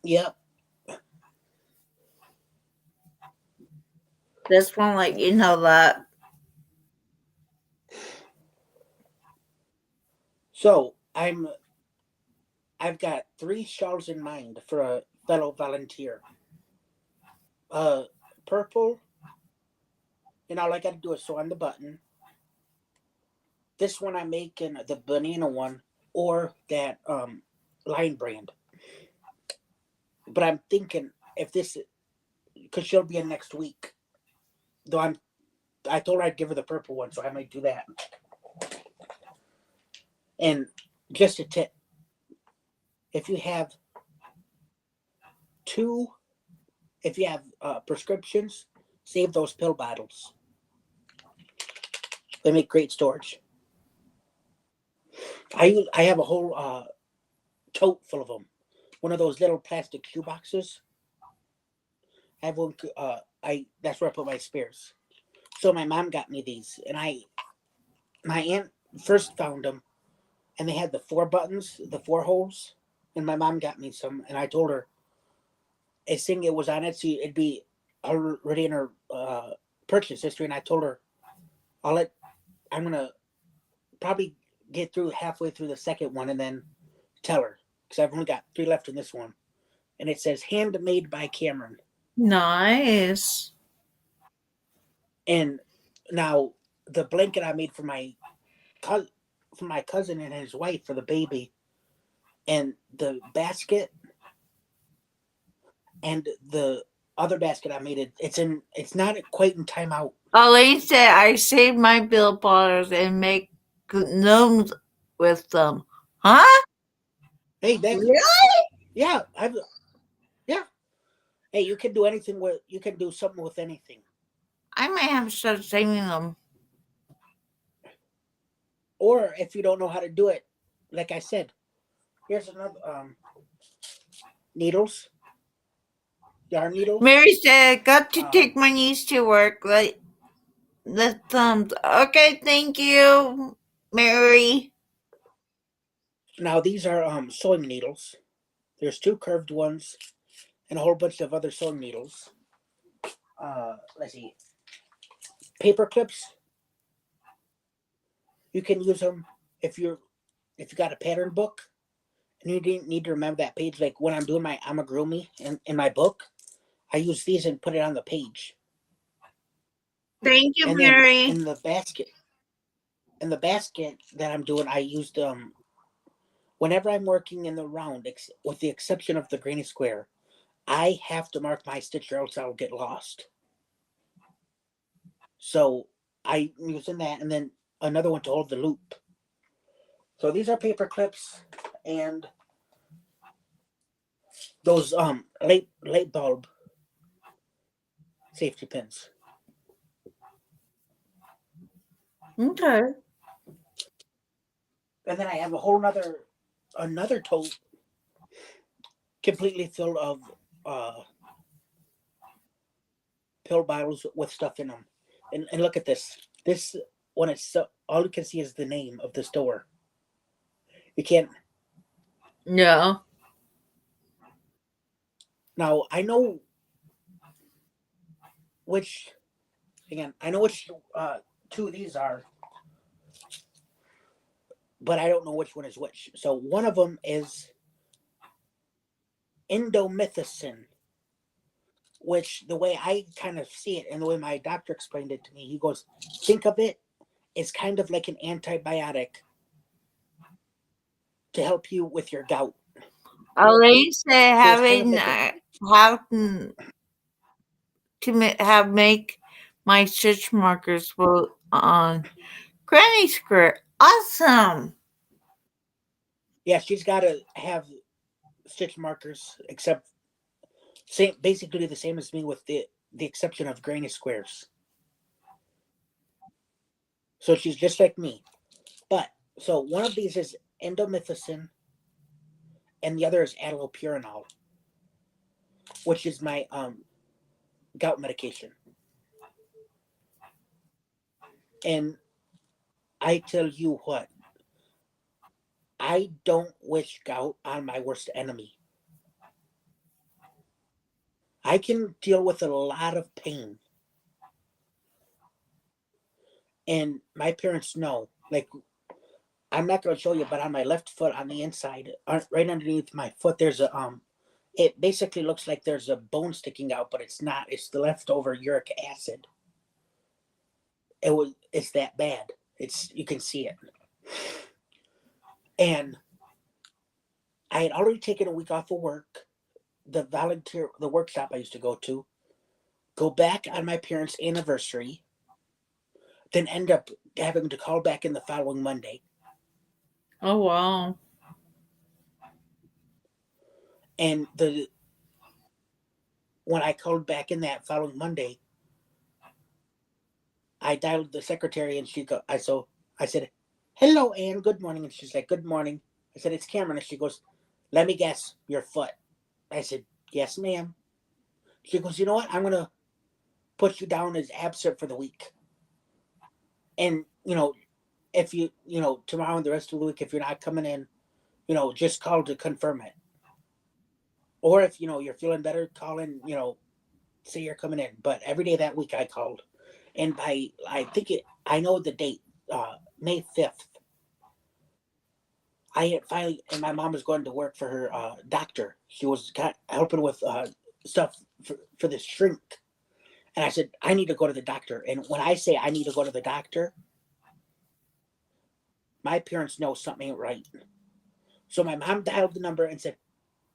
Yep. Just want to let you know that. So I've got three shawls in mind for a fellow volunteer. Uh, Purple, and all I got to do is sew on the button. This one I'm making the banana one or that line brand. But I'm thinking if this, because she'll be in next week. Though I told her I'd give her the purple one, so I might do that. And just a tip: if you have two, if you have prescriptions, save those pill bottles. They make great storage. I have a whole tote full of them. One of those little plastic shoe boxes. I have one. I That's where I put my spares. So my mom got me these, and my aunt first found them, and they had the four buttons, the four holes, and my mom got me some, and I told her as thing it was on Etsy, it'd be already in her purchase history, and I told her I'm gonna probably get through halfway through the second one, and then tell her because I've only got three left in this one, and it says handmade by Cameron. Nice. And now the blanket I made cousin, for my cousin and his wife for the baby, and the basket and the other basket I made it's not quite in timeout. Elaine said, I saved my bill bottles and make gnomes with them. Huh? Hey, that's Really? yeah, yeah. Hey, you can do anything with you can do something with anything. I might have to start saving them. Or if you don't know how to do it, like I said, here's another needles, yarn needles. Mary said, "Got to take Um, my niece to work." Like the thumbs. Okay, thank you, Mary. Now these are sewing needles. There's two curved ones and a whole bunch of other sewing needles. Let's see, paper clips. You can use them if you got a pattern book and you didn't need to remember that page. Like when I'm doing my amigurumi in my book, I use these and put it on the page. Thank you, And then Mary. in the basket that I'm doing, I used whenever I'm working in the round, with the exception of the granny square, I have to mark my stitch or else I'll get lost. So I'm using that, and then another one to hold the loop. So these are paper clips and those light bulb safety pins. Okay. And then I have a whole another tote completely filled of uh pill bottles with stuff in them. And look at this. This when it's all you can see is the name of the store. You can't. Yeah. Now I know which. Again, I know which two of these are, but I don't know which one is which. So one of them is indomethacin, which the way I kind of see it and the way my doctor explained it to me, he goes, think of it as kind of like an antibiotic to help you with your gout. Elaine said So it's kind of having like a how to have make my stitch markers will on Granny Square. Awesome. yeah. She's got to have stitch markers, except same basically the same as me with the exception of granny squares. So she's just like me. But so one of these is endomethacin, and the other is allopurinol, which is my gout medication. And I tell you what, I don't wish gout on my worst enemy. I can deal with a lot of pain, and my parents know. Like I'm not going to show you, but on my left foot, on the inside, right underneath my foot, there's a It basically looks like there's a bone sticking out, but it's not. It's the leftover uric acid. It's that bad. It's you can see it. And I had already taken a week off of work. The workshop I used to go back on my parents' anniversary, then end up having to call back in the following Monday. Oh wow. And the when I called back in that following Monday, I dialed the secretary and I said, "Hello, Anne. Good morning." And she's like, "Good morning." I said, "It's Cameron." And she goes, "Let me guess, your foot." I said, "Yes, ma'am." She goes, "You know what? I'm gonna put you down as absent for the week. And if tomorrow and the rest of the week, if you're not coming in, just call to confirm it. Or if you're feeling better, call in. Say you're coming in." But every day that week, I called, and I know the date, May 5th. I had finally, and my mom was going to work for her doctor. She was helping with stuff for this shrink. And I said, I need to go to the doctor. And when I say I need to go to the doctor, my parents know something ain't right. So my mom dialed the number and said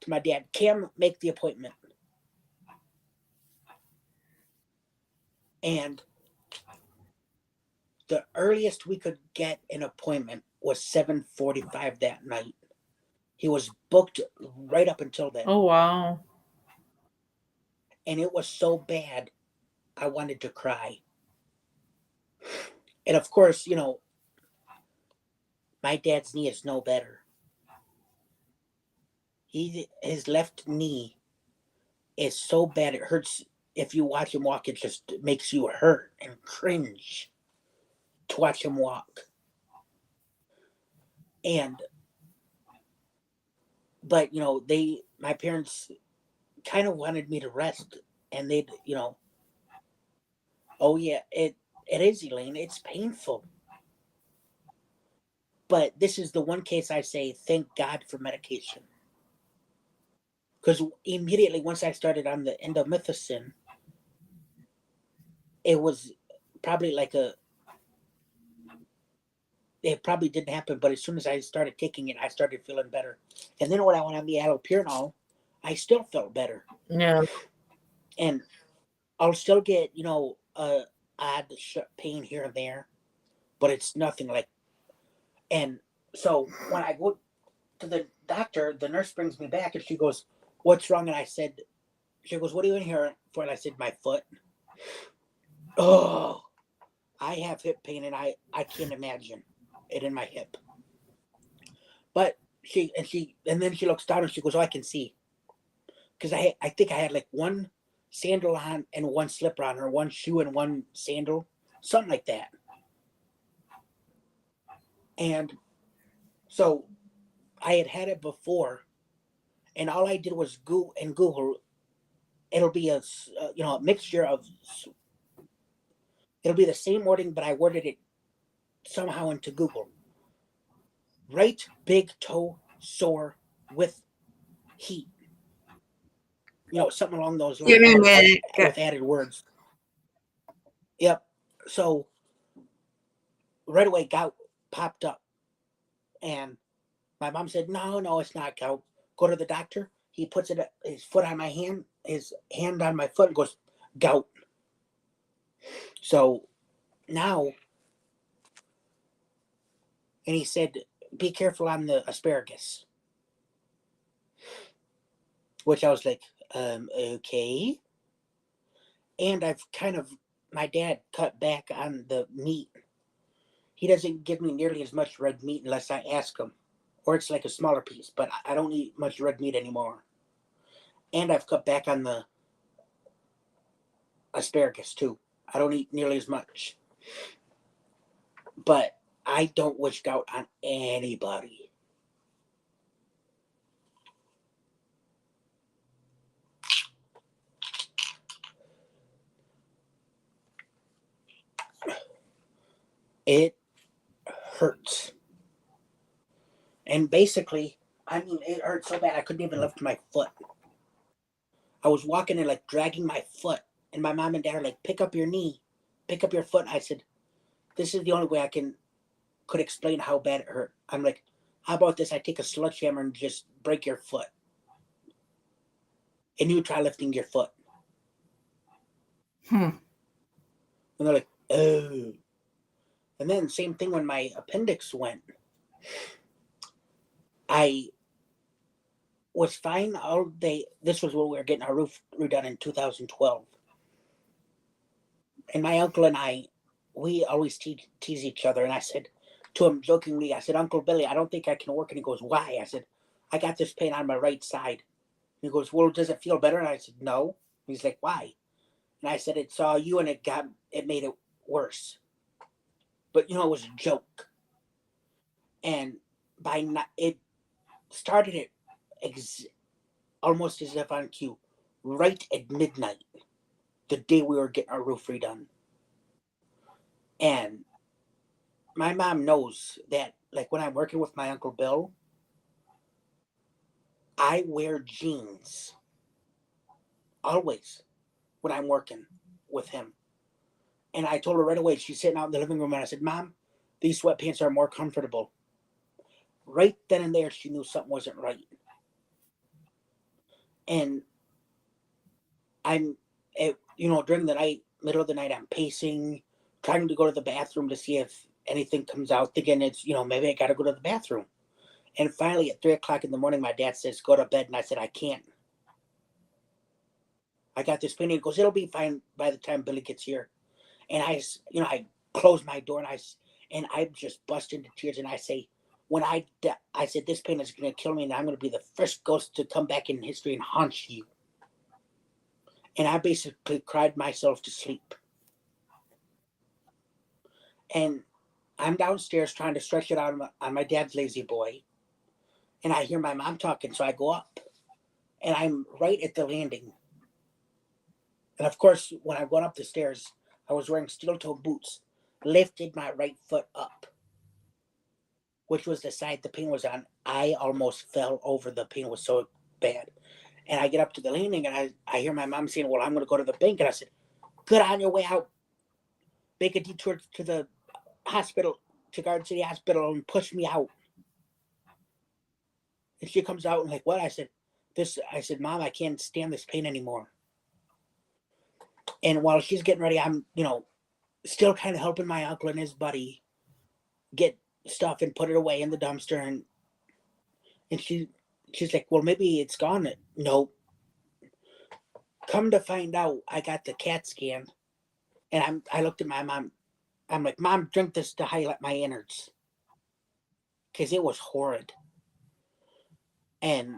to my dad, Cam, make the appointment. And the earliest we could get an appointment was 7:45 that night. He was booked right up until then. Oh wow. And it was so bad, I wanted to cry. And of course, my dad's knee is no better. His left knee is so bad it hurts. If you watch him walk, it just makes you hurt and cringe to watch him walk. And but my parents kind of wanted me to rest, and they'd oh yeah, it is, Elaine. It's painful, but this is the one case I say thank God for medication, because immediately once I started on the endomethacin, it was probably like a it probably didn't happen, but as soon as I started taking it, I started feeling better. And then when I went on the allopurinol, I still felt better. No. And I'll still get, a odd pain here and there, but it's nothing like. And so when I go to the doctor, the nurse brings me back and she goes, "What's wrong?" And I said, she goes, "What are you in here for?" And I said, "My foot." Oh, I have hip pain and I can't imagine it in my hip. But and then she looks down and she goes, "Oh, I can see." Because I think I had like one sandal on and one slipper on, or one shoe and one sandal, something like that. And so I had it before, and all I did was Google. It'll be a mixture of. It'll be the same wording, but I worded it somehow into Google. Right big toe sore with heat. Something along those Give lines me a minute. with added words. Yep. So right away, gout popped up, and my mom said, "No, no, it's not gout. Go to the doctor." He puts his foot on my hand, his hand on my foot, and goes, "Gout." So now, and he said, "Be careful on the asparagus," which I was like, okay. And my dad cut back on the meat. He doesn't give me nearly as much red meat unless I ask him, or it's like a smaller piece, but I don't eat much red meat anymore. And I've cut back on the asparagus too. I don't eat nearly as much. But I don't wish gout on anybody. It hurts. And basically, I mean, it hurt so bad I couldn't even lift my foot. I was walking and like dragging my foot. And my mom and dad are like, "Pick up your knee, pick up your foot." And I said, "This is the only way I could explain how bad it hurt." I'm like, "How about this? I take a sledgehammer and just break your foot. And you try lifting your foot." Hmm. And they're like, "Oh." And then same thing when my appendix went. I was fine all day. This was when we were getting our roof redone in 2012. And my uncle and I, we always tease each other. And I said to him jokingly, I said, "Uncle Billy, I don't think I can work." And he goes, "Why?" I said, "I got this pain on my right side." And he goes, "Well, does it feel better?" And I said, "No." He's like, "Why?" And I said, "It saw you and it made it worse." But it was a joke. And it started it ex- almost as if on cue, right at midnight, the day we were getting our roof redone. And my mom knows that, like, when I'm working with my Uncle Bill, I wear jeans always when I'm working with him. And I told her right away, she's sitting out in the living room, and I said, "Mom, these sweatpants are more comfortable." Right then and there, she knew something wasn't right. And I'm, during the night, middle of the night, I'm pacing, trying to go to the bathroom to see if anything comes out, thinking it's, maybe I got to go to the bathroom. And finally, at 3 o'clock in the morning, my dad says, "Go to bed." And I said, "I can't. I got this pain." He goes, "It'll be fine by the time Billy gets here." And I close my door, and I just bust into tears, and I say, I said, this pain is going to kill me, and I'm going to be the first ghost to come back in history and haunt you. And I basically cried myself to sleep. And I'm downstairs trying to stretch it out on my dad's lazy boy, and I hear my mom talking, so I go up, and I'm right at the landing. And of course, when I went up the stairs, I was wearing steel-toe boots, lifted my right foot up, which was the side the pain was on. I almost fell over. The pain was so bad. And I get up to the landing, and I hear my mom saying, well, I'm going to go to the bank. And I said, good, on your way out. Make a detour to the hospital, to Garden City Hospital, and push me out. And she comes out and like, what? I said, Mom, I can't stand this pain anymore. And while she's getting ready, I'm, still kind of helping my uncle and his buddy get stuff and put it away in the dumpster. And she's like, well, maybe it's gone. No. Come to find out, I got the CAT scan, and I looked at my mom. I'm like, Mom, drink this to highlight my innards, because it was horrid, and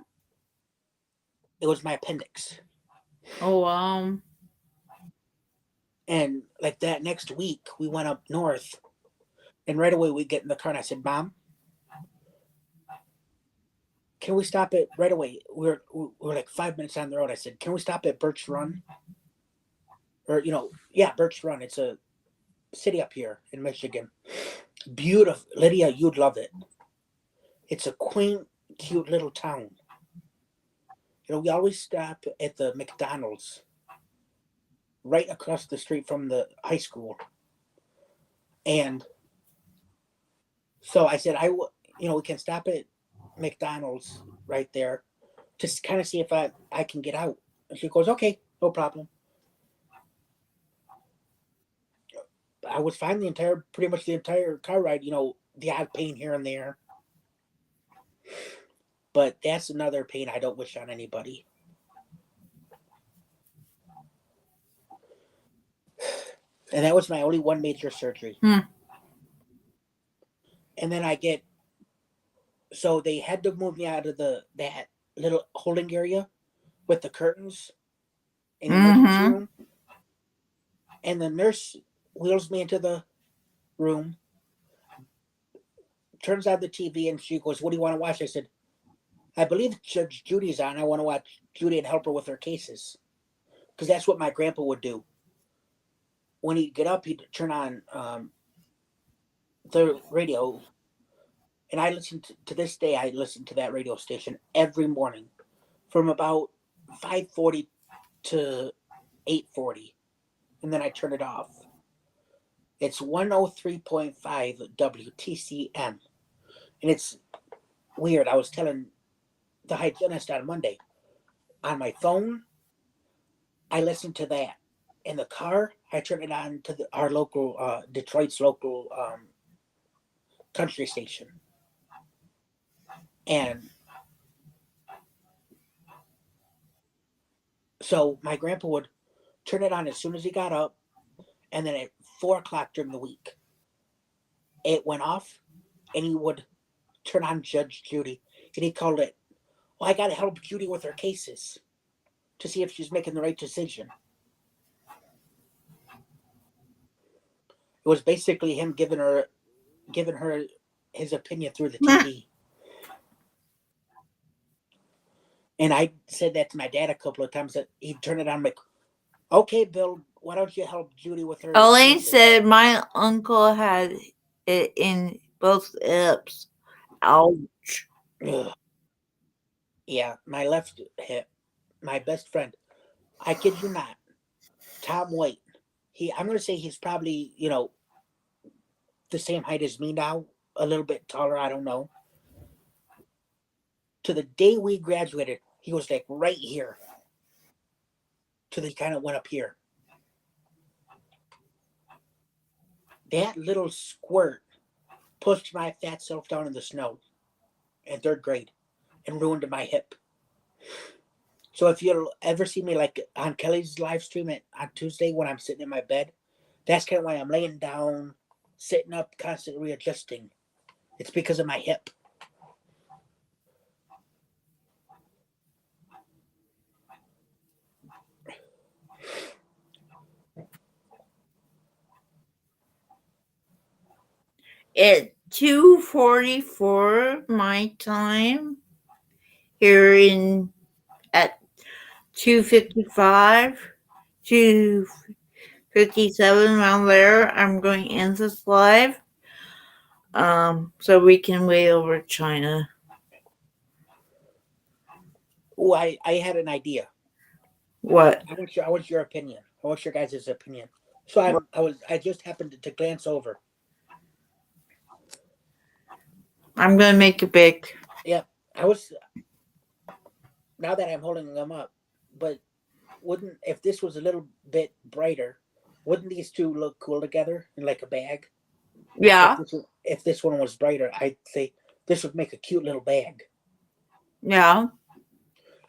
it was my appendix. Oh. And like that next week, we went up north, and right away we get in the car, and I said, Mom, can we stop it right away? We're like 5 minutes down the road. I said, can we stop at Birch Run? Or, Birch Run. It's a city up here in Michigan. Beautiful. Lydia, you'd love it. It's a quaint, cute little town. We always stop at the McDonald's right across the street from the high school. And so I said, we can stop at McDonald's right there, just kind of see if I can get out. And she goes, okay, no problem. I was fine pretty much the entire car ride, the odd pain here and there. But that's another pain I don't wish on anybody. And that was my only one major surgery. And then so they had to move me out of that little holding area with the curtains in the emergency room. And the nurse wheels me into the room, turns on the TV, and she goes, what do you want to watch? I said, I believe Judge Judy's on. I want to watch Judy and help her with her cases. Because that's what my grandpa would do. When he'd get up, he'd turn on the radio. And I listened to this day, I listened to that radio station every morning from about 5:40 to 8:40. And then I turn it off. It's 103.5 WTCM. And it's weird. I was telling the hygienist on Monday, on my phone, I listen to that. In the car, I turn it on to our local, Detroit's local country station. And so my grandpa would turn it on as soon as he got up, and then at 4 o'clock during the week, it went off, and he would turn on Judge Judy, and he called it, well, I got to help Judy with her cases to see if she's making the right decision. It was basically him giving her his opinion through the TV. And I said that to my dad a couple of times, that he'd turn it on, I'm like, okay, Bill, why don't you help Judy with her Elaine cases? said my uncle had it in both hips. Ouch. Ugh. Yeah, my left hip, my best friend, I kid you not, Tom White. I'm going to say he's probably, the same height as me now, a little bit taller, I don't know. To the day we graduated, he was like right here. Till he kind of went up here. That little squirt pushed my fat self down in the snow in 3rd grade and ruined my hip. So if you'll ever see me like on Kelly's live stream on Tuesday when I'm sitting in my bed, that's kind of why I'm laying down sitting up, constantly readjusting. It's because of my hip. At 2:44 my time here in at 2:55, 2:57 around there. I'm going to end this live. So we can wait over China. Oh, I had an idea. What? I want your opinion. I want your guys' opinion. So I just happened to glance over. I'm gonna make it big. Yep. I was now that I'm holding them up, but wouldn't if this was a little bit brighter, wouldn't these two look cool together in like a bag? Yeah, If this one was brighter, I'd say this would make a cute little bag. yeah.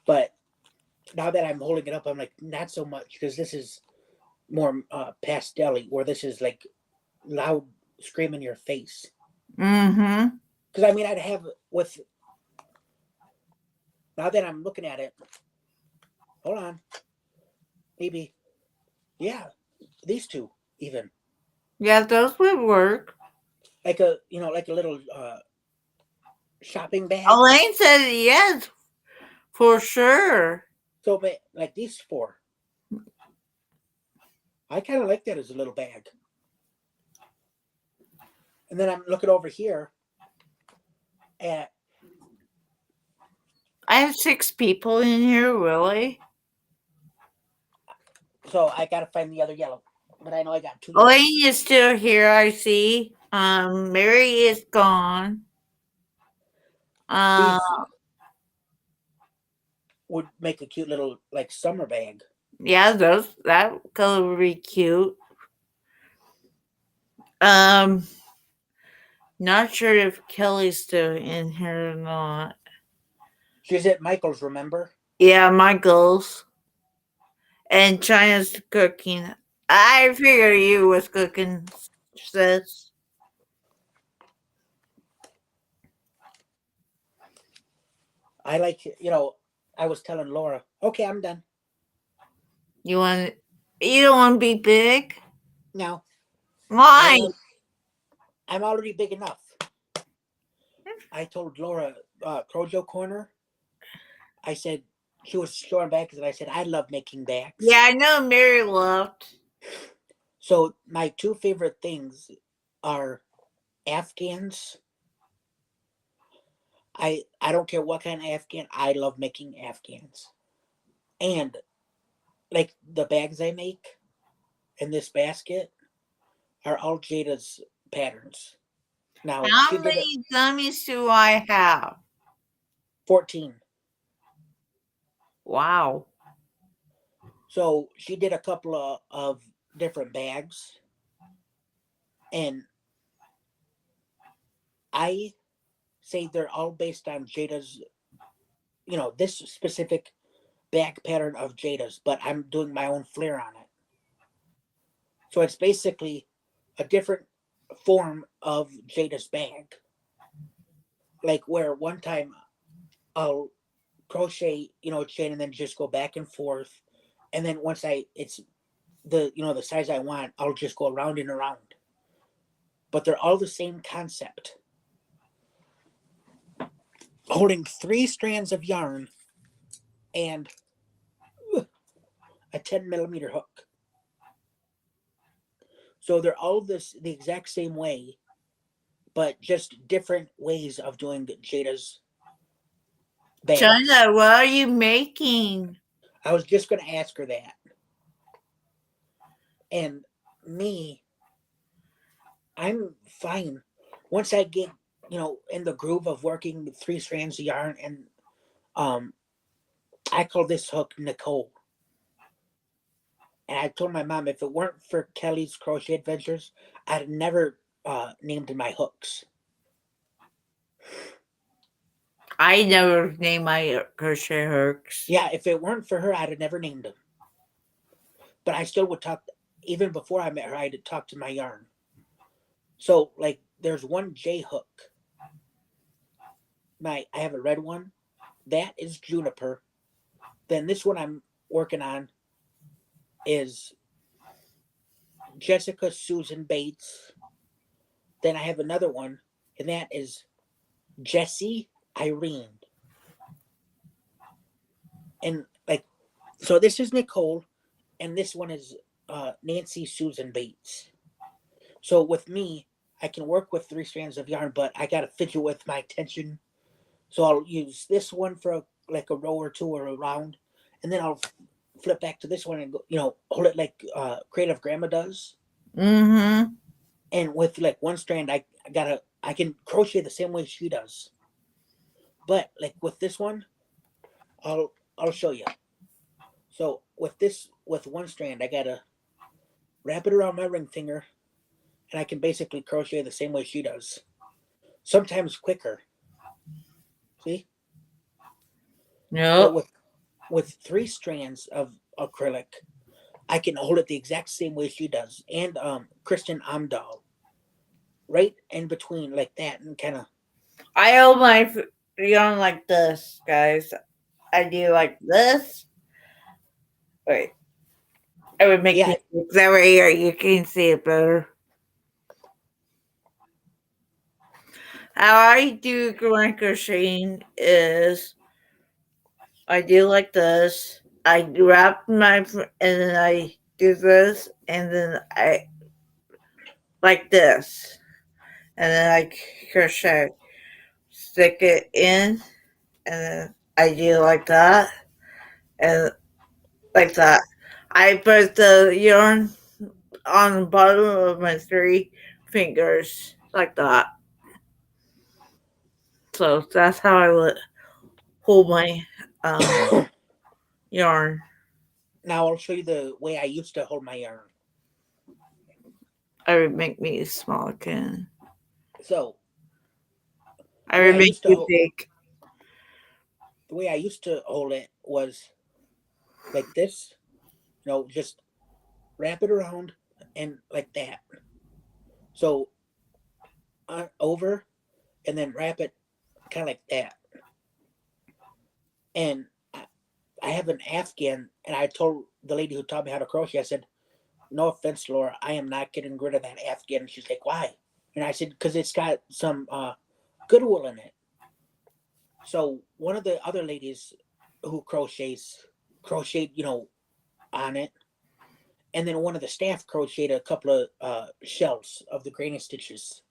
But now that I'm holding it up, I'm like not so much because this is more pastel-y, where this is like loud scream in your face. Mm-hmm. Because I mean, I'd have with now that I'm looking at it. Hold on, maybe yeah, these two even Yeah, those would work. like a like a little shopping bag. Elaine said yes, for sure. So like these four, I kind of like that as a little bag. And then I'm looking over here at I have 6 people in here, really. so I gotta find the other yellow, but I know I got two yellow. Elaine is still here, I see. Mary is gone. Uh, These would make a cute little like summer bag. yeah, that color would be cute. Um, not sure if Kelly's still in here or not. She's at Michael's, remember? Yeah, Michael's and China's cooking. I figure you was cooking, sis. I like I was telling Laura, okay, I'm done. You want? You don't want to be big? No, Why? I'm already big enough. I told Laura, Crojo Corner. I said she was showing bags, and I said I love making bags. Yeah, I know Mary left. So my two favorite things are Afghans. I don't care what kind of Afghan. I love making Afghans, and like the bags I make in this basket are all Jada's patterns. Now How she did a many gummies do I have? 14. Wow. So she did a couple of different bags, and I say they're all based on Jada's, this specific bag pattern of Jada's, but I'm doing my own flair on it. So it's basically a different form of Jada's bag. Like where one time I'll crochet, chain and then just go back and forth. And then once it's the size I want, I'll just go around and around. But they're all the same concept. Holding 3 strands of yarn and a 10 millimeter hook. So they're all the exact same way, but just different ways of doing Jada's bags. China, what are you making? I was just going to ask her that. And me, I'm fine. Once I get, in the groove of working 3 strands of yarn, and I call this hook Nicole. And I told my mom if it weren't for Kelly's Crochet Adventures, I'd have never named my hooks. I never named my crochet hooks. Yeah, if it weren't for her, I'd have never named them. But I still would talk, even before I met her, I'd talk to my yarn. So like there's one J hook. I have a red one. That is juniper. Then this one I'm working on is Jessica Susan Bates. Then I have another one, and that is Jessie Irene. And like so this is Nicole, and this one is Nancy Susan Bates. So with me, I can work with three strands of yarn, but I gotta fidget with my tension. So I'll use this one for like a row or two or a round, and then I'll flip back to this one and go, hold it like Creative Grandma does. Mm-hmm. And with like one strand, I can crochet the same way she does. But like with this one, I'll show you. So with one strand, I gotta wrap it around my ring finger, and I can basically crochet the same way she does. Sometimes quicker. See, but Yep. with three strands of acrylic, I can hold it the exact same way she does, and Kristen Amdahl, right in between like that, and kind of I hold my yarn like this, guys. I do like this. Wait, I would make yeah. it that way you can see it better. How I do garn crocheting is I do like this. I wrap and then I do this and then I like this and then I crochet, stick it in and then I do like that and like that. I put the yarn on the bottom of my three fingers like that. So that's how I would hold my um yarn. Now I'll show you the way I used to hold my yarn. I would make me small again. So I the way would I make used to you hold big. the way I used to hold it was like this. Just wrap it around and like that. So over and then wrap it kind of like that. And I have an Afghan, and I told the lady who taught me how to crochet, I said, "No offense, Laura, I am not getting rid of that Afghan." And she's like, "Why?" And I said, "Because it's got some goodwill in it." So one of the other ladies who crocheted, on it, and then one of the staff crocheted a couple of shells of the granny stitches.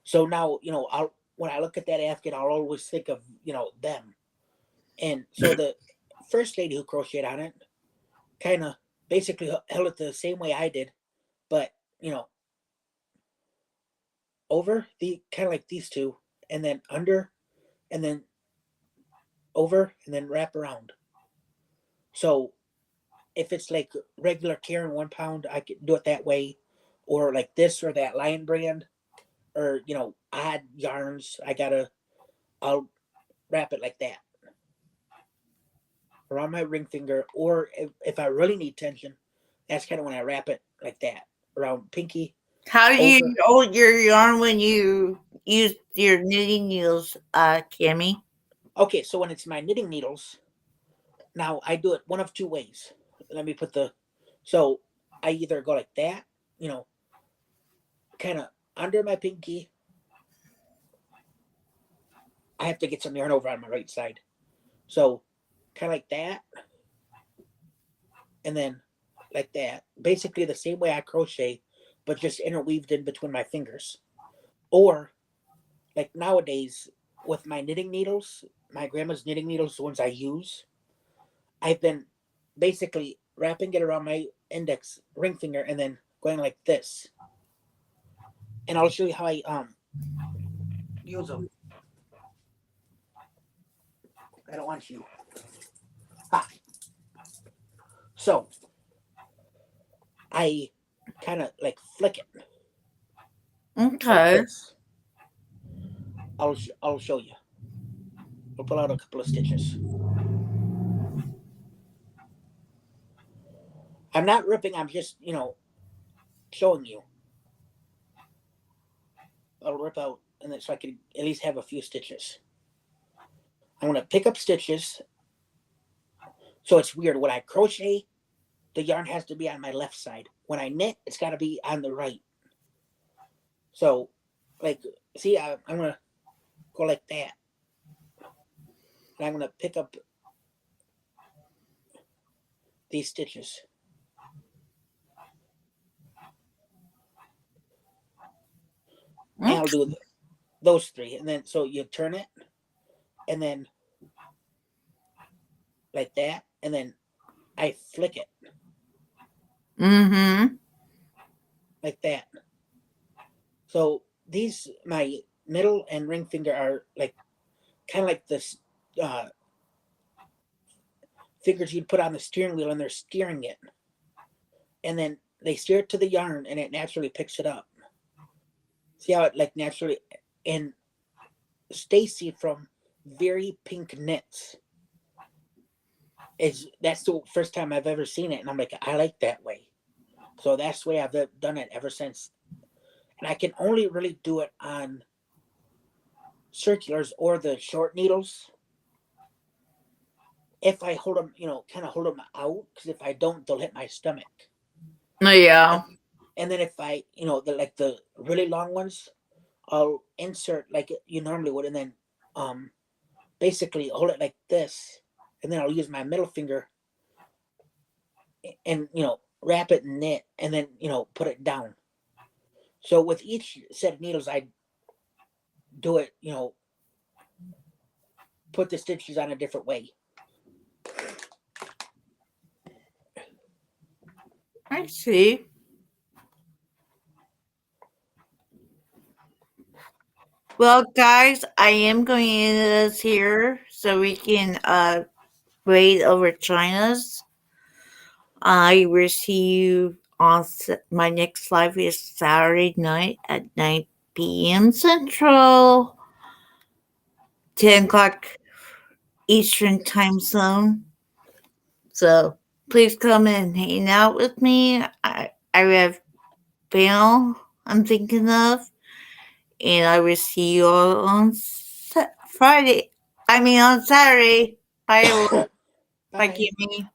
So now, I'll when I look at that Afghan, I'll always think of them. And so the first lady who crocheted on it kind of basically held it the same way I did, but you know, over the kind of like these two, and then under, and then over, and then wrap around. So if it's like regular Karen 1 pound, I can do it that way, or like this or that Lion brand, or odd yarns. I'll wrap it like that around my ring finger, or if I really need tension, that's kind of when I wrap it like that around pinky How do you over. hold your yarn when you use your knitting needles, Cammy? Okay, so when it's my knitting needles, now I do it one of two ways. Let me put the so I either go like that, you know, kind of under my pinky. I have to get some yarn over on my right side. So kind of like that, and then like that. Basically the same way I crochet, but just interweaved in between my fingers. Or like nowadays with my knitting needles, my grandma's knitting needles, the ones I use, I've been basically wrapping it around my index ring finger and then going like this. And I'll show you how I use them. I don't want you. Ah, so I kind of like flick it like Okay. this. I'll show you. I'll pull out a couple of stitches. I'm not ripping. I'm just showing you. I'll rip out, and then so I can at least have a few stitches. I'm gonna pick up stitches. So it's weird when I crochet, the yarn has to be on my left side. When I knit, it's got to be on the right. So, like, see, I'm gonna go like that, and I'm gonna pick up these stitches, and I'll do those three, and then so you turn it, and then like that, and then I flick it Mm-hmm. like that. So these my middle and ring finger are like kind of like this uh, fingers you'd put on the steering wheel, and they're steering it, and then they steer it to the yarn, and it naturally picks it up. See how it like naturally. And Stacy from Very Pink Knits is that's the first time I've ever seen it, and I'm like, I like that way. So that's the way I've done it ever since. And I can only really do it on circulars or the short needles if I hold them, kind of hold them out. Because if I don't, they'll hit my stomach. Yeah. And and then if I, the really long ones, I'll insert like you normally would, and then um basically hold it like this, and then I'll use my middle finger and wrap it in knit, and then put it down. So with each set of needles, I do it, put the stitches on a different way. I see. Well, guys, I am going to end this here so we can raid over China's. I will see you on my next live is Saturday night at 9 p.m. Central, 10 o'clock Eastern time zone. So please come and hang out with me. I have panel I'm thinking of, and I will see you all on Friday. I mean on Saturday. Bye, everyone. Bye, Bye. Kimmy.